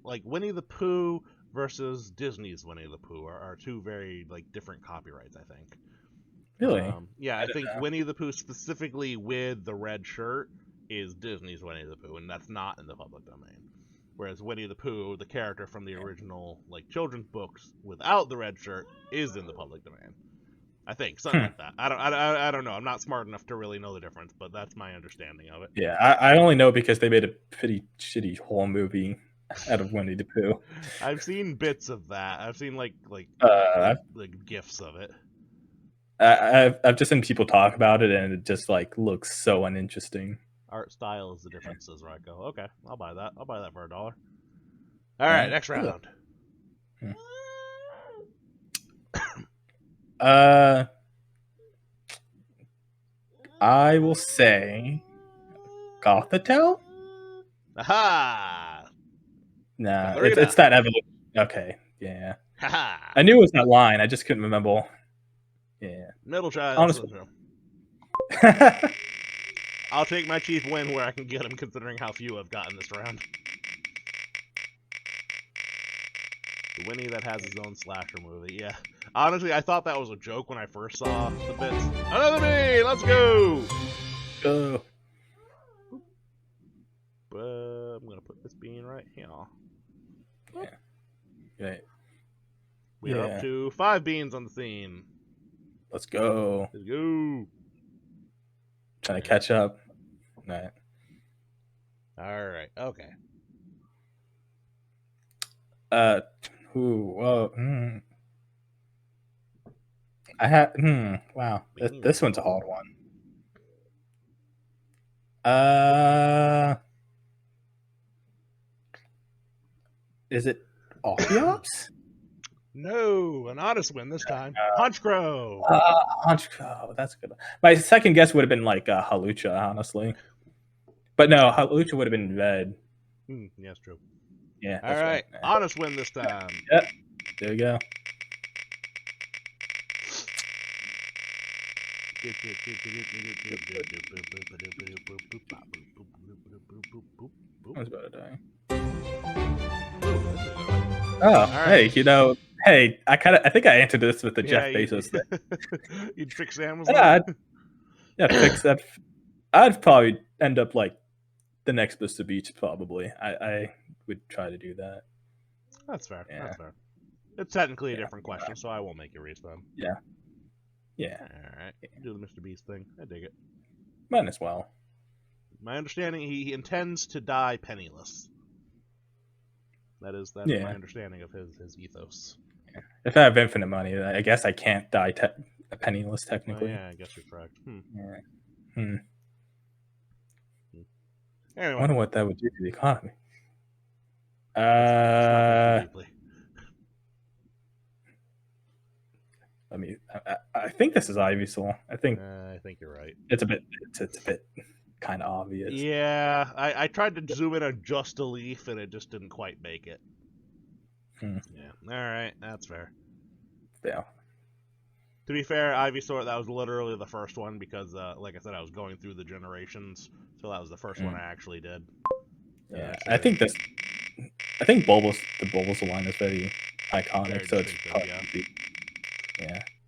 like Winnie the Pooh versus Disney's Winnie the Pooh are two very like different copyrights, I think. Really? Yeah, I think Winnie the Pooh specifically with the red shirt is Disney's Winnie the Pooh, and that's not in the public domain. Whereas Winnie the Pooh, the character from the original like children's books without the red shirt, is in the public domain. I think something like that. I don't know. I'm not smart enough to really know the difference, but that's my understanding of it. Yeah, I only know because they made a pretty shitty whole movie out of Winnie the Pooh. I've seen bits of that. I've seen like gifs of it. I've just seen people talk about it, and it just like looks so uninteresting. Art style is the difference, says Ryko. Okay, I'll buy that. I'll buy that for $1. All right, next round. I will say Gothitelle? Aha! Nah, it's that evolution. Okay, yeah. Haha! I knew it was that line. I just couldn't remember. Yeah. Middle child. Honestly. I'll take my chief win where I can get him, considering how few I've gotten this round. The Winnie that has his own slasher movie, yeah. Honestly, I thought that was a joke when I first saw the bits. Another bean! Let's go! Go. I'm gonna put this bean right here. Yeah. Okay. We are up to 5 beans on the scene. Let's go. Let's go. Trying to catch up. Right. Alright, okay. I had. Wow. This one's a hard one. Is it Ophiops? No, an honest win this time. Honchcrow. Honchcrow. That's good. My second guess would have been like Halucha, honestly. But no, Halucha would have been red. Yeah, that's true. Yeah. All right. Honest win this time. Yep. There we go. I was about to die. Oh, hey, you know, hey, I think I answered this with the Jeff Bezos thing. You'd fix Amazon? Yeah, fix that. I'd probably end up like the next Mr. Beach, probably. I would try to do that. That's fair. Yeah. That's fair. It's technically a different question, so I won't make you respawn. Yeah. Yeah. Alright. Do the Mr. Beast thing. I dig it. Might as well. My understanding, he intends to die penniless. That's my understanding of his ethos. Yeah. If I have infinite money, I guess I can't die penniless, technically. Yeah, I guess you're correct. Yeah. Anyway. I wonder what that would do to the economy. I mean, I think this is Ivysaur. I think you're right. It's a bit kind of obvious. Yeah, I tried to zoom in on just a leaf, and it just didn't quite make it. Yeah. All right, that's fair. Yeah. To be fair, Ivysaur, that was literally the first one because, like I said, I was going through the generations, so that was the first one I actually did. Yeah, so I think the Bulbasaur line is very iconic, so it's probably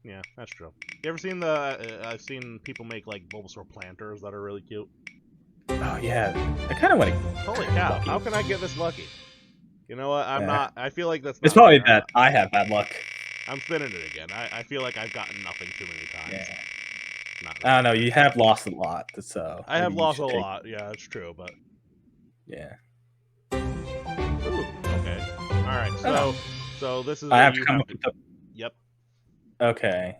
Yeah, that's true. You ever seen I've seen people make like Bulbasaur planters that are really cute. Oh yeah, I kind of want to. Holy cow! Lucky. How can I get this lucky? You know what? I'm not. I feel like that's. It's probably that I have bad luck. I'm spinning it again. I feel like I've gotten nothing too many times. Yeah. I don't know. You have lost a lot, so I have lost a lot. Yeah, that's true, but. Yeah. Ooh, okay. All right. So this is. I have to come up with the. Yep. Okay.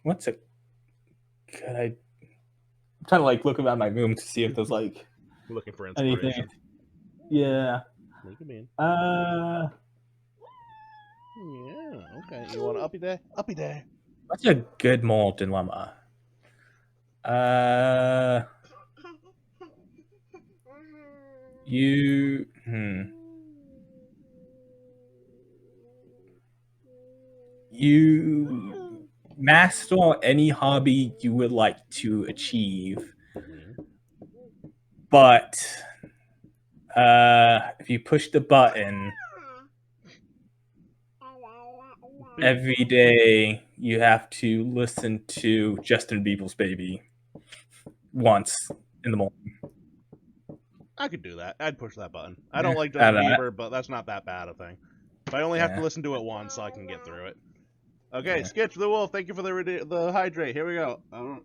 What's it? Could I'm trying to like look around my room to see if there's like looking for inspiration. Anything. Yeah. Make it in. Yeah. Okay. You want an uppy day? Uppy day. What's a good moral dilemma? You master any hobby you would like to achieve, but if you push the button, Every day you have to listen to Justin Bieber's Baby once in the morning. I could do that. I'd push that button. I don't like Justin Bieber, but that's not that bad a thing. If I only have to listen to it once, so I can get through it. Okay, Sketch the Wolf, thank you for the hydrate. Here we go. All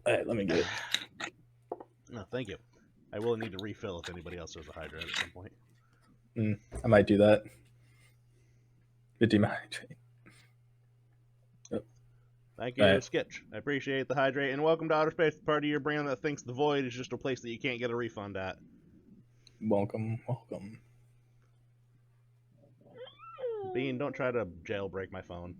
right, let me get it. No, thank you. I will need to refill if anybody else has a hydrate at some point. I might do that. Good dehydrate. Thank you, Sketch. I appreciate the hydrate, and welcome to Otter Space, the part of your brain that thinks the void is just a place that you can't get a refund at. Welcome. Bean, don't try to jailbreak my phone.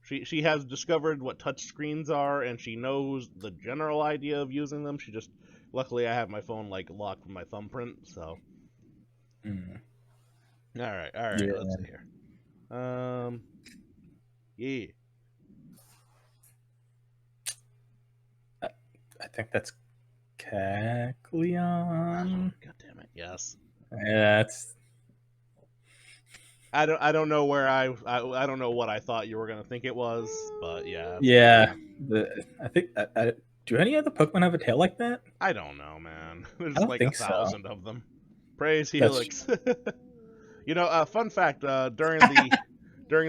She has discovered what touch screens are, and she knows the general idea of using them. She just, luckily, I have my phone like locked with my thumbprint, so. All right, yeah. Let's see here. Yeah. I think that's Caglion. God damn it! Yes. Yeah, that's. I don't know where I don't know what I thought you were gonna think it was, but yeah. Yeah, I think. Do any other Pokemon have a tail like that? I don't know, man. There's like 1,000 of them. Praise Helix. You know, fun fact. During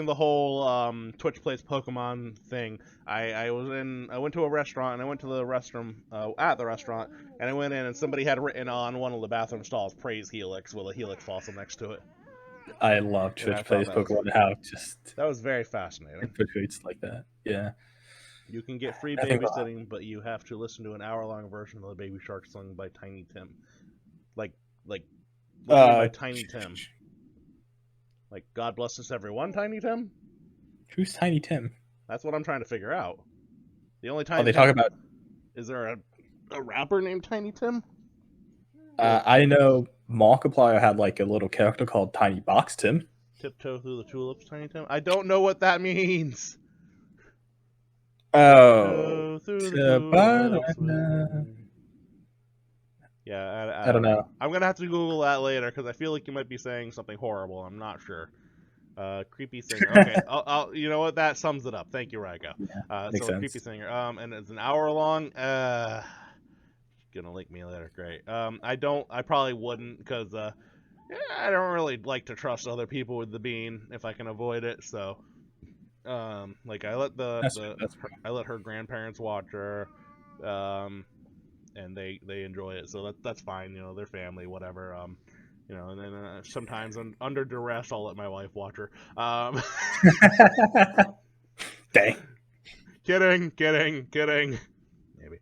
the whole Twitch Plays Pokemon thing, I went to a restaurant and I went to the restroom at the restaurant and I went in and somebody had written on one of the bathroom stalls "Praise Helix" with a Helix fossil next to it. I love Twitch Plays Pokemon. How that was very fascinating. It's like that. Yeah. You can get free babysitting, but you have to listen to an hour-long version of the Baby Shark sung by Tiny Tim. Like by Tiny Tim. Like, God bless us everyone, Tiny Tim? Who's Tiny Tim? That's what I'm trying to figure out. The only Tiny Tim... talk about... Is there a rapper named Tiny Tim? I know Markiplier had like a little character called Tiny Box Tim. Tiptoe through the tulips, Tiny Tim? I don't know what that means. Oh. Yeah, I don't know. I'm going to have to Google that later because I feel like you might be saying something horrible. I'm not sure. Creepy singer. Okay, I'll you know what? That sums it up. Thank you, Rago. Makes sense. Creepy singer. And it's an hour long. Gonna link me later. Great. I probably wouldn't because I don't really like to trust other people with the bean if I can avoid it. So, like I let I let her grandparents watch her, and they enjoy it. So that's fine. You know, their family, whatever. You know, and then sometimes under duress, I'll let my wife watch her. Dang. Kidding. Maybe.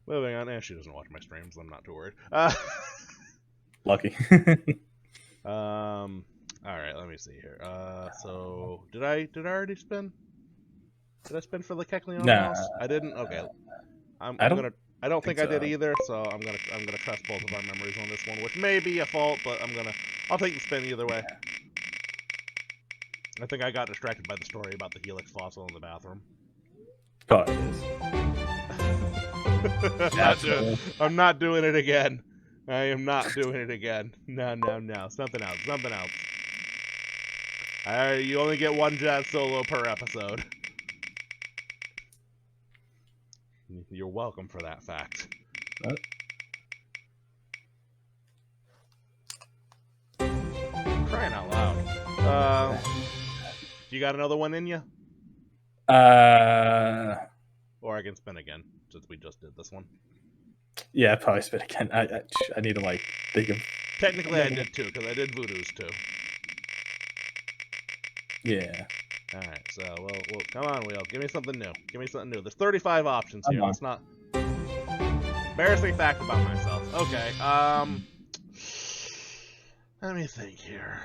Moving on. She doesn't watch my streams. I'm not too worried. Lucky. All right. Let me see here. So did I already spin? Did I spin for the Kecleon house? I didn't. Okay. I don't think I did either, so I'm gonna trust both of our memories on this one, which may be a fault, but I'll take the spin either way. I think I got distracted by the story about the Helix fossil in the bathroom. Oh, it is. I'm not doing it again. I am not doing it again. No. Something else. You only get one Jazz solo per episode. You're welcome for that fact. What? Crying out loud. You got another one in you? Or I can spin again, since we just did this one. Yeah, probably spin again. I need to, like, think of... Technically, I did, too, because I did Voodoo's, too. Yeah. Alright, so, well, come on, Wheel. Give me something new. There's 35 options here. Let's not... Embarrassing fact about myself. Okay, let me think here.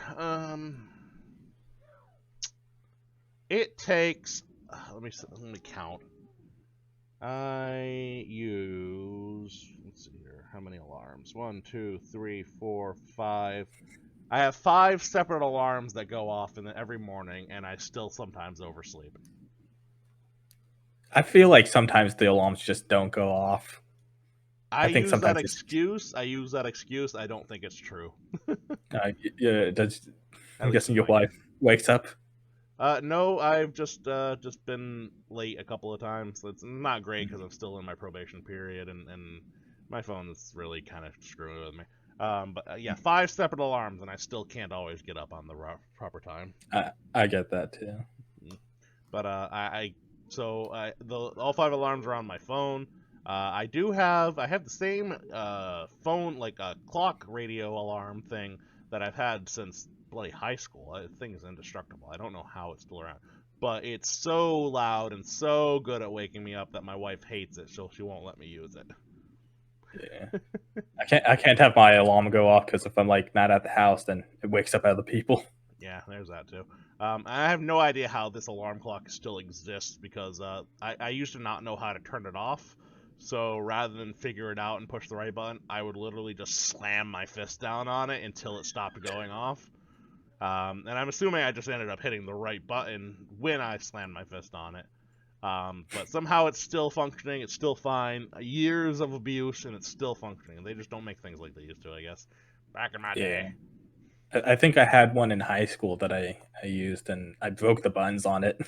It takes... Let me count. I use... Let's see here. How many alarms? 1, 2, 3, 4, 5... I have 5 separate alarms that go off every morning, and I still sometimes oversleep. I feel like sometimes the alarms just don't go off. I think use that sometimes it's excuse. I use that excuse. I don't think it's true. yeah. At I'm least guessing in your my case. wife wakes up. No, I've just been late a couple of times. It's not great because I'm still in my probation period, and my phone is really kind of screwing with me. But yeah, 5 separate alarms, and I still can't always get up on the proper time. I get that too. But all 5 alarms are on my phone. I have the same phone, like a clock radio alarm thing that I've had since bloody high school. The thing is indestructible. I don't know how it's still around, but it's so loud and so good at waking me up that my wife hates it, so she won't let me use it. Yeah, I can't have my alarm go off because if I'm like not at the house, then it wakes up other people. Yeah, there's that too. I have no idea how this alarm clock still exists because I used to not know how to turn it off. So rather than figure it out and push the right button, I would literally just slam my fist down on it until it stopped going off. And I'm assuming I just ended up hitting the right button when I slammed my fist on it. But somehow it's still functioning. It's still fine. Years of abuse, and it's still functioning. They just don't make things like they used to, I guess. Back in my day. I think I had one in high school that I used, and I broke the buttons on it.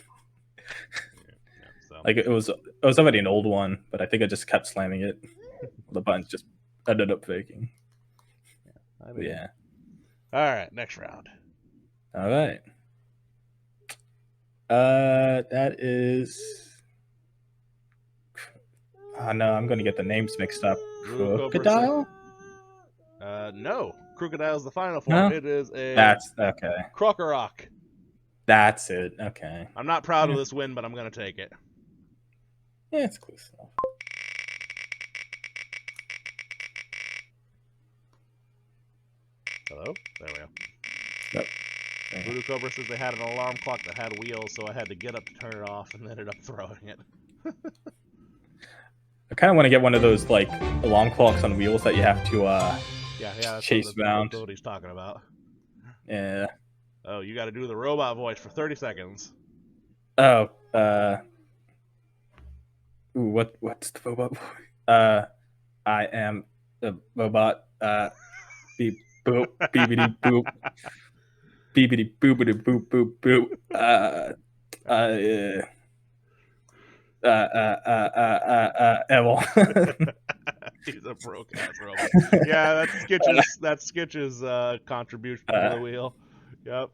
So. Like it was already an old one, but I think I just kept slamming it. The buttons just ended up breaking. Yeah. All right, next round. All right. That is. Oh no, I'm gonna get the names mixed up. Crocodile? No. Crocodile's the final form. No? It is a. That's okay. Crocorok. That's it. Okay. I'm not proud of this win, but I'm gonna take it. Yeah, it's close enough. Hello? There we go. Yep. Voodoo Cobra says they had an alarm clock that had wheels, so I had to get up to turn it off and ended up throwing it. I kind of want to get one of those like alarm clocks on wheels that you have to chase around. That's what he's talking about. Yeah. Oh, you got to do the robot voice for 30 seconds. Oh, what's the robot voice? I am the robot. Beep boop, beepity boop, beepity boopity boop boop boop. Evil. He's a broke ass robot. Yeah, that's Skitch's contribution to the wheel. Yep.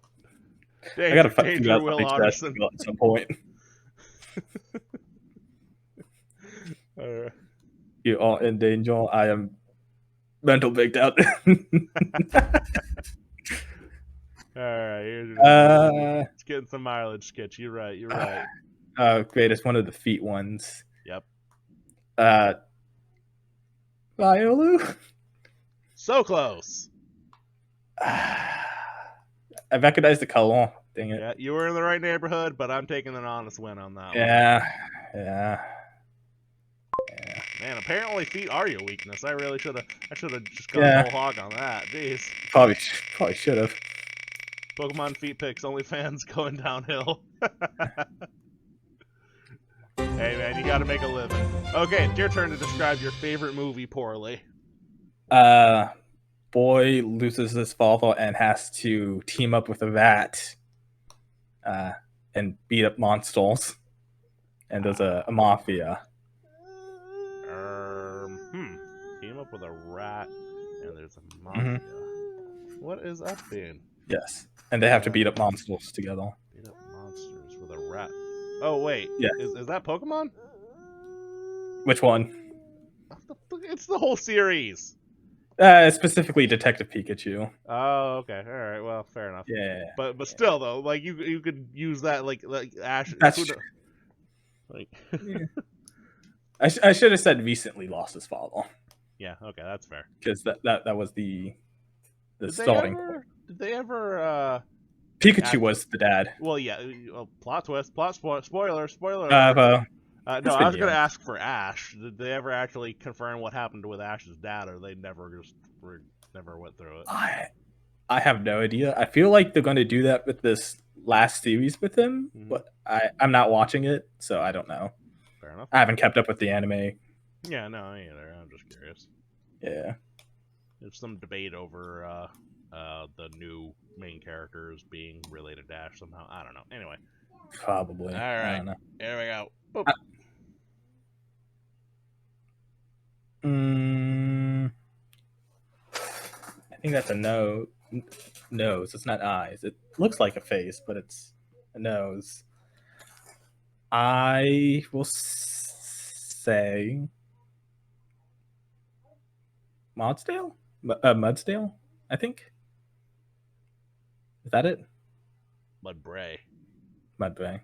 I gotta Danger Will Otterson at some point. You are in danger. I am mental baked out. All right, it's getting some mileage, Skitch. You're right. Great. It's one of the feet ones. Yep. Violu? So close. I recognize the color. Dang it. Yeah, you were in the right neighborhood, but I'm taking an honest win on that one. Yeah. Man, apparently feet are your weakness. I should have just gone whole hog on that. Jeez. Probably should have. Pokemon feet picks, only fans going downhill. Hey man, you gotta make a living. Okay, it's your turn to describe your favorite movie poorly. Boy loses his father and has to team up with a rat and beat up monsters. And there's a mafia. Team up with a rat and there's a mafia. Mm-hmm. What is that being? Yes. And they have to beat up monsters together. Beat up monsters with a rat. Oh, wait. Yeah. Is that Pokemon? Which one? It's the whole series. Specifically Detective Pikachu. Oh, okay. All right. Well, fair enough. Yeah. But still, though, like you could use that like Ash. That's true. Like. Yeah. I should have said recently lost his father. Yeah. Okay, that's fair. Because that was the starting point. Did they ever? Pikachu was the dad. Well, yeah. Plot twist. Spoiler. No, I was going to ask for Ash. Did they ever actually confirm what happened with Ash's dad, or they never went through it? I have no idea. I feel like they're going to do that with this last series with him, but I'm not watching it, so I don't know. Fair enough. I haven't kept up with the anime Yeah, no, either. I'm just curious. Yeah. There's some debate over the new main characters being related to Ash somehow. I don't know. Anyway. Probably. All I right. don't know. Here we go. Boop. I think that's a no. Nose. It's not eyes. It looks like a face, but it's a nose. I will say Modsdale? Mudsdale, I think. Is that it? Mudbray. Mudbray.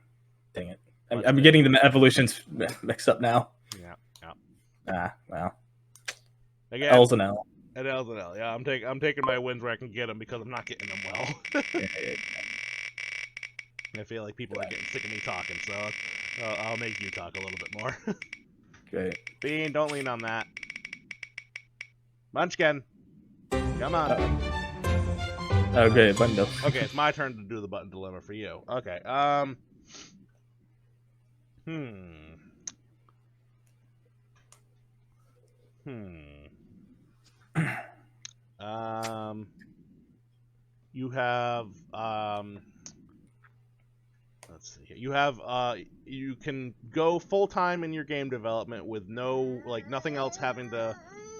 Dang it. I'm Mudsdale. getting the evolutions mixed up now. Yeah. Well. Again, L's and L. An L's an L. Yeah, I'm taking my wins where I can get them because I'm not getting them well. I feel like people are getting sick of me talking, so I'll make you talk a little bit more. Great. Bean, don't lean on that. Munchkin, come on. Okay, bundle. Okay, it's my turn to do the button dilemma for you. Okay. You have let's see here. You have you can go full time in your game development with no nothing else having to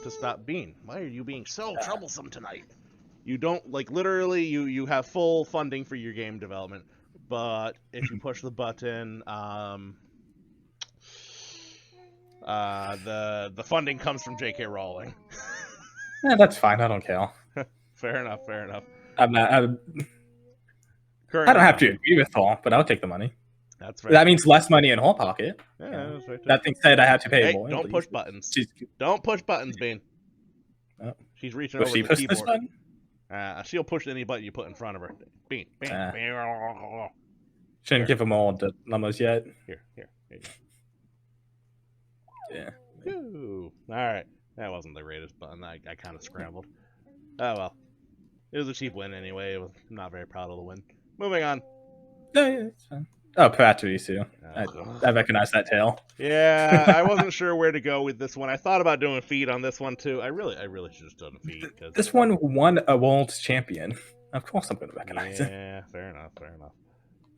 stop. Bean, why are you being so troublesome tonight? You don't literally you have full funding for your game development, but if you push the button, the funding comes from J.K. Rowling. Yeah, that's fine. I don't care. Fair enough. I don't have to agree with all, but I'll take the money. That's right. That means less money in her pocket. Yeah, that's right. That thing said I have to pay more. Don't push buttons. Don't push buttons, Bean. Oh. She's reaching over the keyboard. This button? She'll push any button you put in front of her. Bean. Shouldn't give them all the numbers yet. Here you go. Yeah. Ooh. All right. That wasn't the greatest button. I kind of scrambled. Oh well. It was a cheap win anyway. I'm not very proud of the win. Moving on. No, yeah, it's fine. Oh, Patrice. I recognize that tail. Yeah, I wasn't sure where to go with this one. I thought about doing feed on this one too. I really should have done a feed. This one won a world champion. Of course I'm going to recognize it. Yeah, fair enough.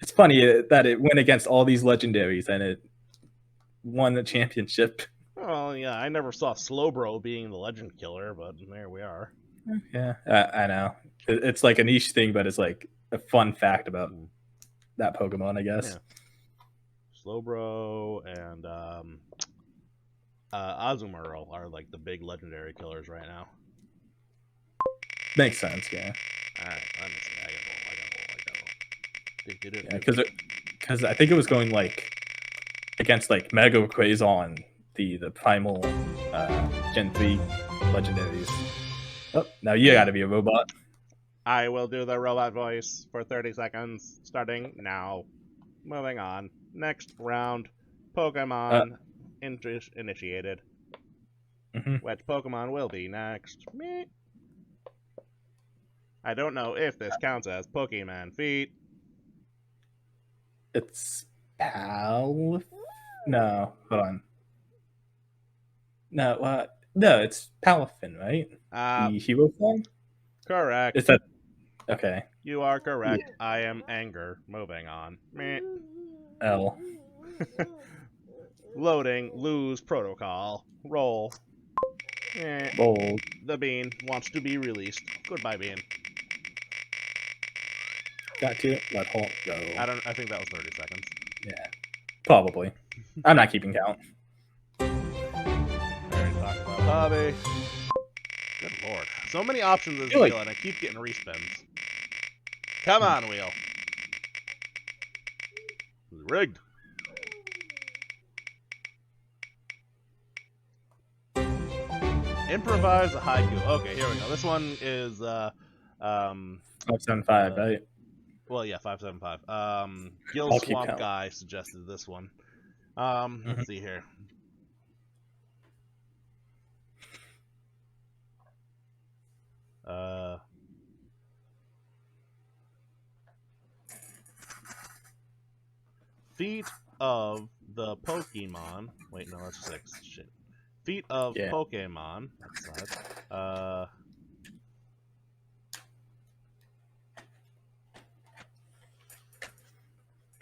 It's funny that it went against all these legendaries and it won the championship. Well, yeah, I never saw Slowbro being the legend killer, but there we are. Yeah, I know. It's like a niche thing, but it's like a fun fact about that Pokemon, I guess. Yeah. Slowbro and Azumarill are like the big legendary killers right now. Makes sense, yeah. All right, let me see. I got Yeah, because I think it was going against Mega Quazon, the primal Gen 3 legendaries. Oh, now you gotta be a robot. I will do the robot voice for 30 seconds, starting now. Moving on. Next round. Pokemon initiated. Which Pokemon will be next? Me. I don't know if this counts as Pokemon feet. It's Pal. No, hold on. No, it's Palafin, right? The hero form? Correct. Is that okay? You are correct. Yeah. I am Anger. Moving on. Meh. L. Loading. Lose protocol. Roll. Roll. The Bean wants to be released. Goodbye, Bean. Got to let Hulk go. I think that was 30 seconds. Yeah. Probably. I'm not keeping count. Alright, talk about hobby. Good lord. So many options in this wheel, and I keep getting respins. Come on, wheel. Rigged. Improvise a haiku. Okay, here we go. This one is 575, right? Well, yeah, 575. Gil Swamp Guy suggested this one. Let's see here. Feet of the Pokemon. Wait, no, that's 6. Shit. Feet of Yeah. Pokemon. That's sad.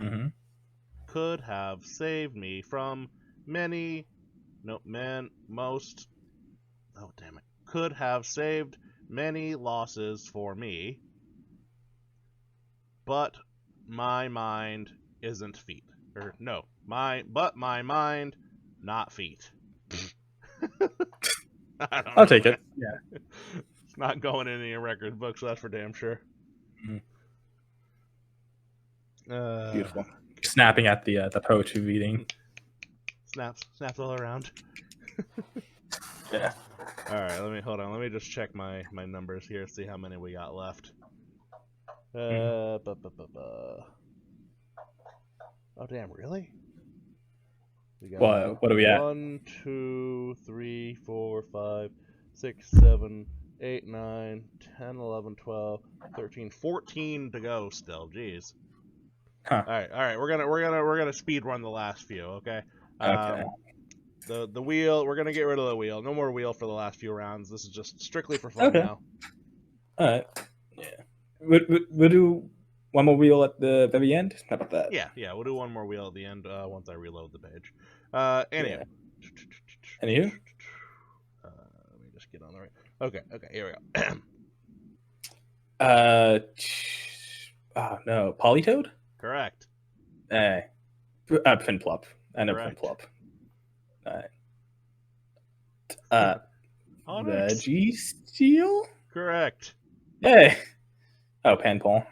Mm-hmm. Could have saved me from many. No, most. Oh, damn it. Could have saved many losses for me. But my mind isn't feet. Or, no. But my mind, not feet. I don't I'll know, take man. it. Yeah. It's not going in any record books, that's for damn sure. Beautiful. Okay. Snapping at the poetry reading. Snaps all around. Yeah. All right, let me just check my numbers here, see how many we got left. Oh damn, really? We got What are we at? 1, 2, 3, 4, 5, 6, 7, 8, 9, 10, 11, 12, 13, 14 to go still. Jeez. Huh. All right. We're gonna speed run the last few. Okay. Okay. The wheel. We're gonna get rid of the wheel. No more wheel for the last few rounds. This is just strictly for fun now. All right. Yeah. We'll do one more wheel at the very end. How about that? Yeah. We'll do one more wheel at the end once I reload the page. Anyway. Yeah. Anywho? Let me just get on the right. Okay. Here we go. Oh no, Polytoad. Correct. Finplop. I know Finplop. Alright. Registeel? Correct. Hey. Oh, Panpal.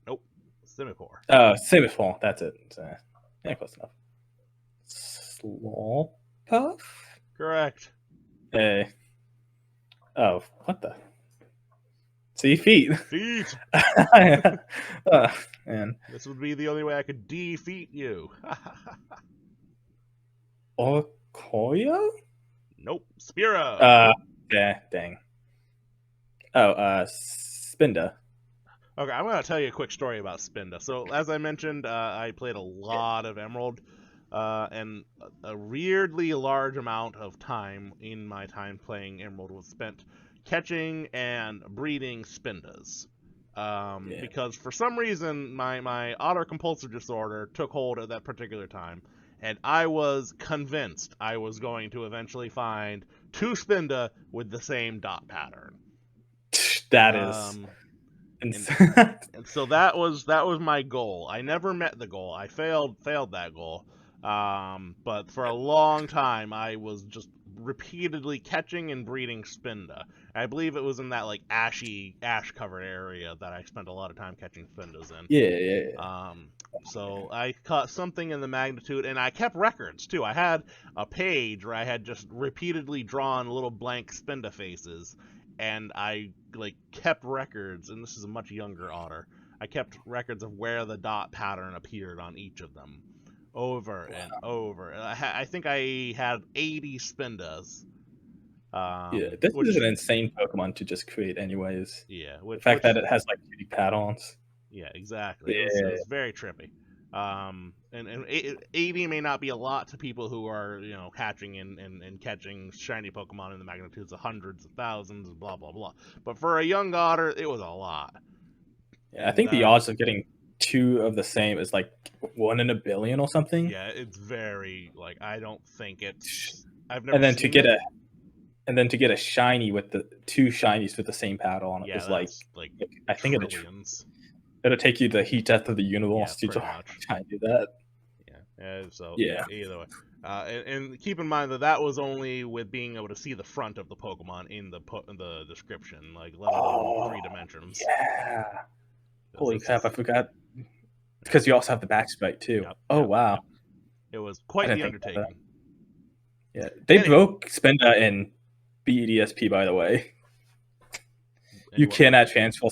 Nope. Simipour. Oh, Simipour. That's it. Yeah, close enough. Slowpuff? Correct. Hey. Oh, what the? See, feet. Feet. Man. This would be the only way I could defeat you. Okoyo? Nope. Spearow. Yeah, dang. Oh, Spinda. Okay, I'm going to tell you a quick story about Spinda. So, as I mentioned, I played a lot of Emerald, and a weirdly large amount of time in my time playing Emerald was spent catching and breeding Spindas. Because for some reason, my otter compulsive disorder took hold at that particular time, and I was convinced I was going to eventually find 2 Spinda with the same dot pattern. That is... And so that was my goal. I never met the goal. I failed that goal. But for a long time, I was just repeatedly catching and breeding Spinda. I believe it was in that like ash covered area that I spent a lot of time catching Spindas in. Yeah. So I caught something in the magnitude, and I kept records too. I had a page where I had just repeatedly drawn little blank Spinda faces, and I like kept records. And this is a much younger otter. I kept records of where the dot pattern appeared on each of them, over and over. I think I had 80 Spindas. This is an insane Pokemon to just create, anyways. Yeah, the fact that it has like unique patterns. Yeah, exactly. It was very trippy. And 80 may not be a lot to people who are, hatching and catching shiny Pokemon in the magnitudes of hundreds of thousands and blah, blah, blah. But for a young otter, it was a lot. Yeah, and I think the odds of getting 2 of the same is like 1 in a billion or something. Yeah, it's very, I don't think it's... I've never and then seen to get it. And then to get a shiny with the 2 shinies with the same pattern is like I think it'll take you the heat death of the universe to try and do that. Yeah. Either way, and keep in mind that was only with being able to see the front of the Pokemon in the description, let alone 3 dimensions. Yeah. Holy crap! I forgot. Because you also have the backspace too. Wow. Yep. It was quite the undertaking. Yeah, they broke Spinda in BDSP, by the way. You cannot transfer.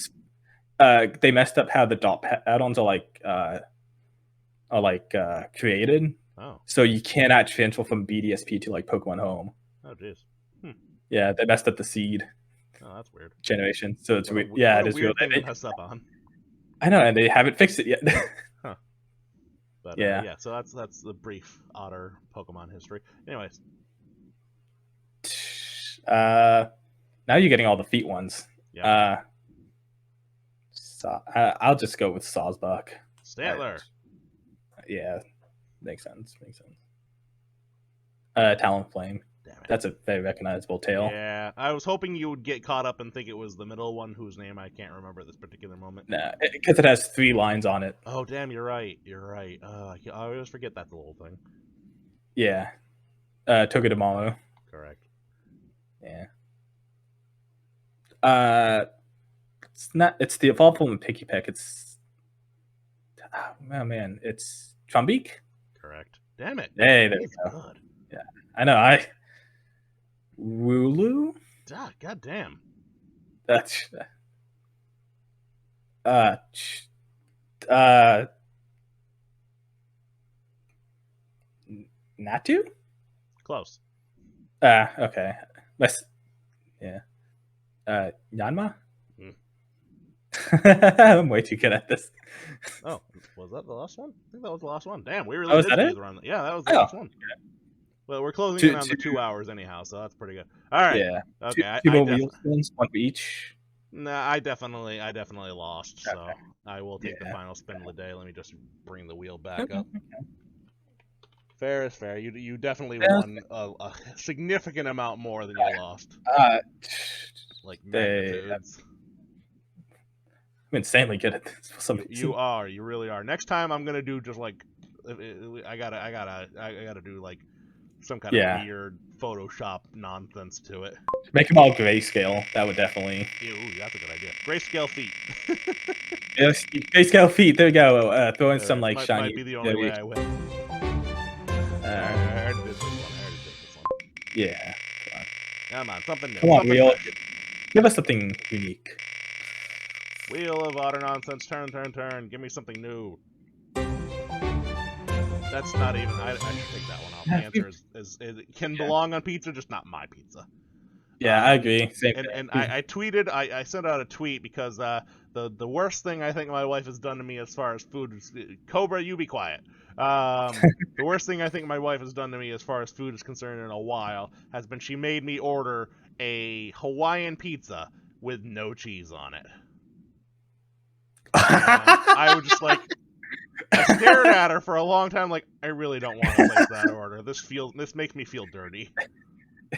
They messed up how the dot add-ons are created. Oh. So you cannot transfer from BDSP to Pokemon Home. Oh jeez. Yeah, they messed up the seed. Oh, that's weird. Generation. So it's weird. Yeah, it is weird thing to mess up on. I know, and they haven't fixed it yet. Huh. But so that's the brief Otter Pokemon history. Anyways. Now you're getting all the feet ones. Yeah. I'll just go with Sawsbuck. Stantler. Yeah, makes sense. Talonflame. Damn it. That's a very recognizable tail. Yeah, I was hoping you would get caught up and think it was the middle one whose name I can't remember at this particular moment. Nah, because it has 3 lines on it. Oh, damn, you're right. I always forget that little thing. Yeah. Togedemaru. Correct. Yeah. It's the evolved form of Picky Peck. It's it's Trumbeak. Correct. Damn it. Hey, there you go. Good. Yeah, I know. Wooloo. God damn. That's Natu. Close. Okay. Yeah. Yanma. I'm way too good at this. Oh, was that the last one? I think that was the last one. Damn, we really did the run. Yeah, that was the last one. Okay. Well, we're closing in on the 2 hours anyhow, so that's pretty good. All right. Yeah. Okay. Two more wheel spins, one for each. Nah, I definitely lost. Okay. So I will take the final spin of the day. Let me just bring the wheel back up. Fair is fair. You definitely won a significant amount more than you lost. Like magnitudes. I'm insanely good at this for some reason. You are. You really are. Next time I'm gonna do just like I gotta do like some kind of weird Photoshop nonsense to it. Make them all grayscale. That would definitely. Ooh, that's a good idea. Grayscale feet. Yes, grayscale feet. There we go. Throw in some like shiny. Might be the only way I win. I already did this one. Yeah. Come on, something new. Come on, wheel. Give us something unique. Wheel of Otter nonsense. Turn. Give me something new. That's not even. I should take that one off. The answer is it can belong on pizza, just not my pizza. Yeah, I agree. Same and I tweeted. I sent out a tweet because the worst thing I think my wife has done to me as far as food is Cobra. You be quiet. The worst thing I think my wife has done to me as far as food is concerned in a while has been she made me order a Hawaiian pizza with no cheese on it. I was just like, I stared at her for a long time, like, I really don't want to place that order. This makes me feel dirty.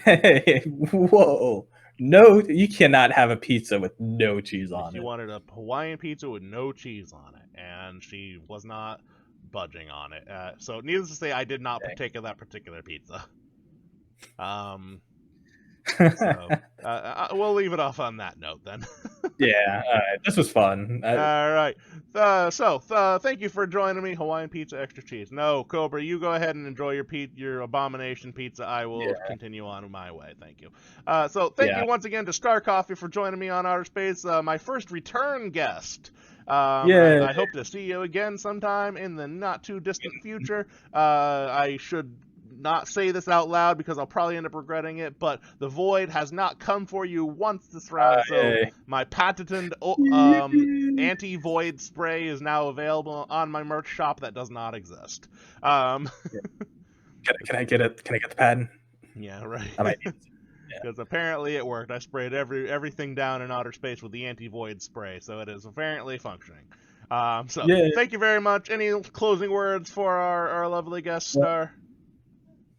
Hey, whoa. No, you cannot have a pizza with no cheese on it. She wanted a Hawaiian pizza with no cheese on it, and she was not budging on it. So needless to say, I did not partake of that particular pizza. So, we'll leave it off on that note then. Yeah, all right. This was fun. All right. So thank you for joining me. Hawaiian pizza, extra cheese. No, Cobra, you go ahead and enjoy your abomination pizza. I will continue on my way. Thank you. So thank you once again to Star Coffey for joining me on Otter Space, my first return guest. I hope to see you again sometime in the not too distant future. I should not say this out loud because I'll probably end up regretting it, but the void has not come for you once this round, so my patented anti-void spray is now available on my merch shop that does not exist. Can I get it? Can I get the patent? Yeah, right. Because apparently it worked. I sprayed everything down in Otter Space with the anti-void spray, so it is apparently functioning. Thank you very much. Any closing words for our lovely guest star?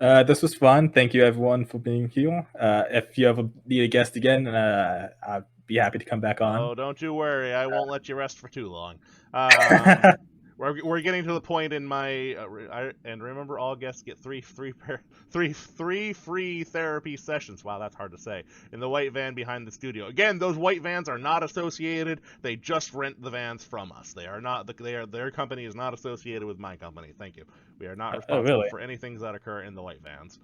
This was fun. Thank you, everyone, for being here. If you ever need a guest again, I'd be happy to come back on. Oh, don't you worry. I won't let you rest for too long. We're getting to the point in my and remember, all guests get three free therapy sessions. Wow, that's hard to say. In the white van behind the studio. Again, those white vans are not associated. They just rent the vans from us. They are not. Their company is not associated with my company. Thank you. We are not responsible for any things that occur in the white vans.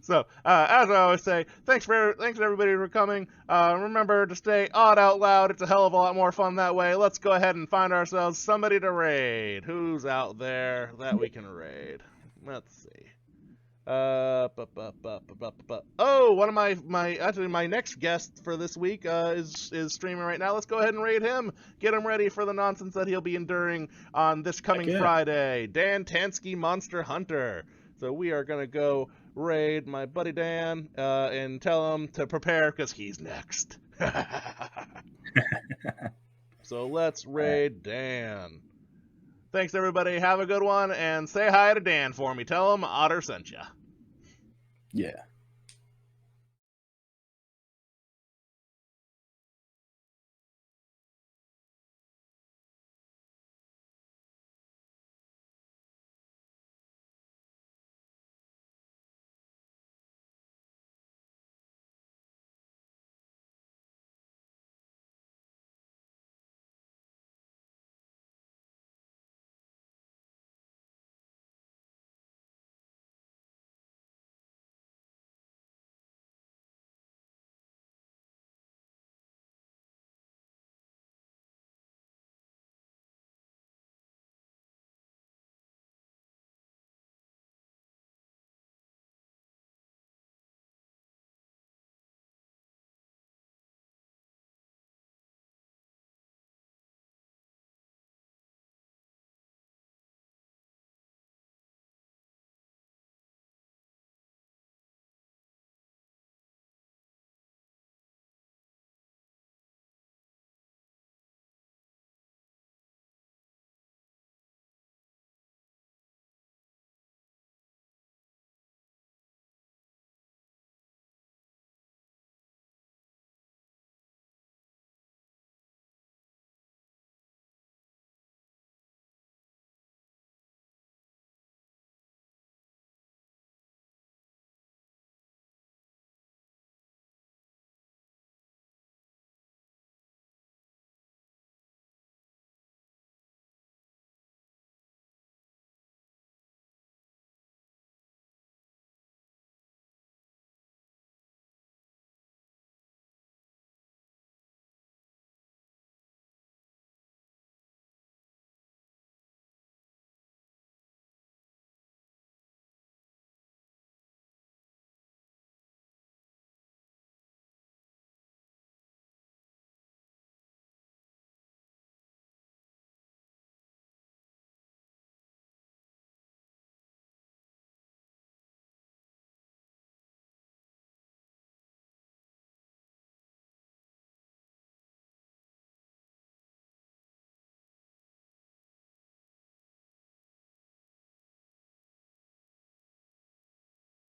So, as I always say, thanks everybody for coming. Remember to stay odd out loud. It's a hell of a lot more fun that way. Let's go ahead and find ourselves somebody to raid. Who's out there that we can raid? Let's see. Oh, one of my next guest for this week is streaming right now. Let's go ahead and raid him. Get him ready for the nonsense that he'll be enduring on this coming Friday. Dan Tansky, Monster Hunter. So we are gonna go raid my buddy Dan and tell him to prepare because he's next. So let's raid Dan. Thanks, everybody. Have a good one, and say hi to Dan for me. Tell him Otter sent ya. Yeah.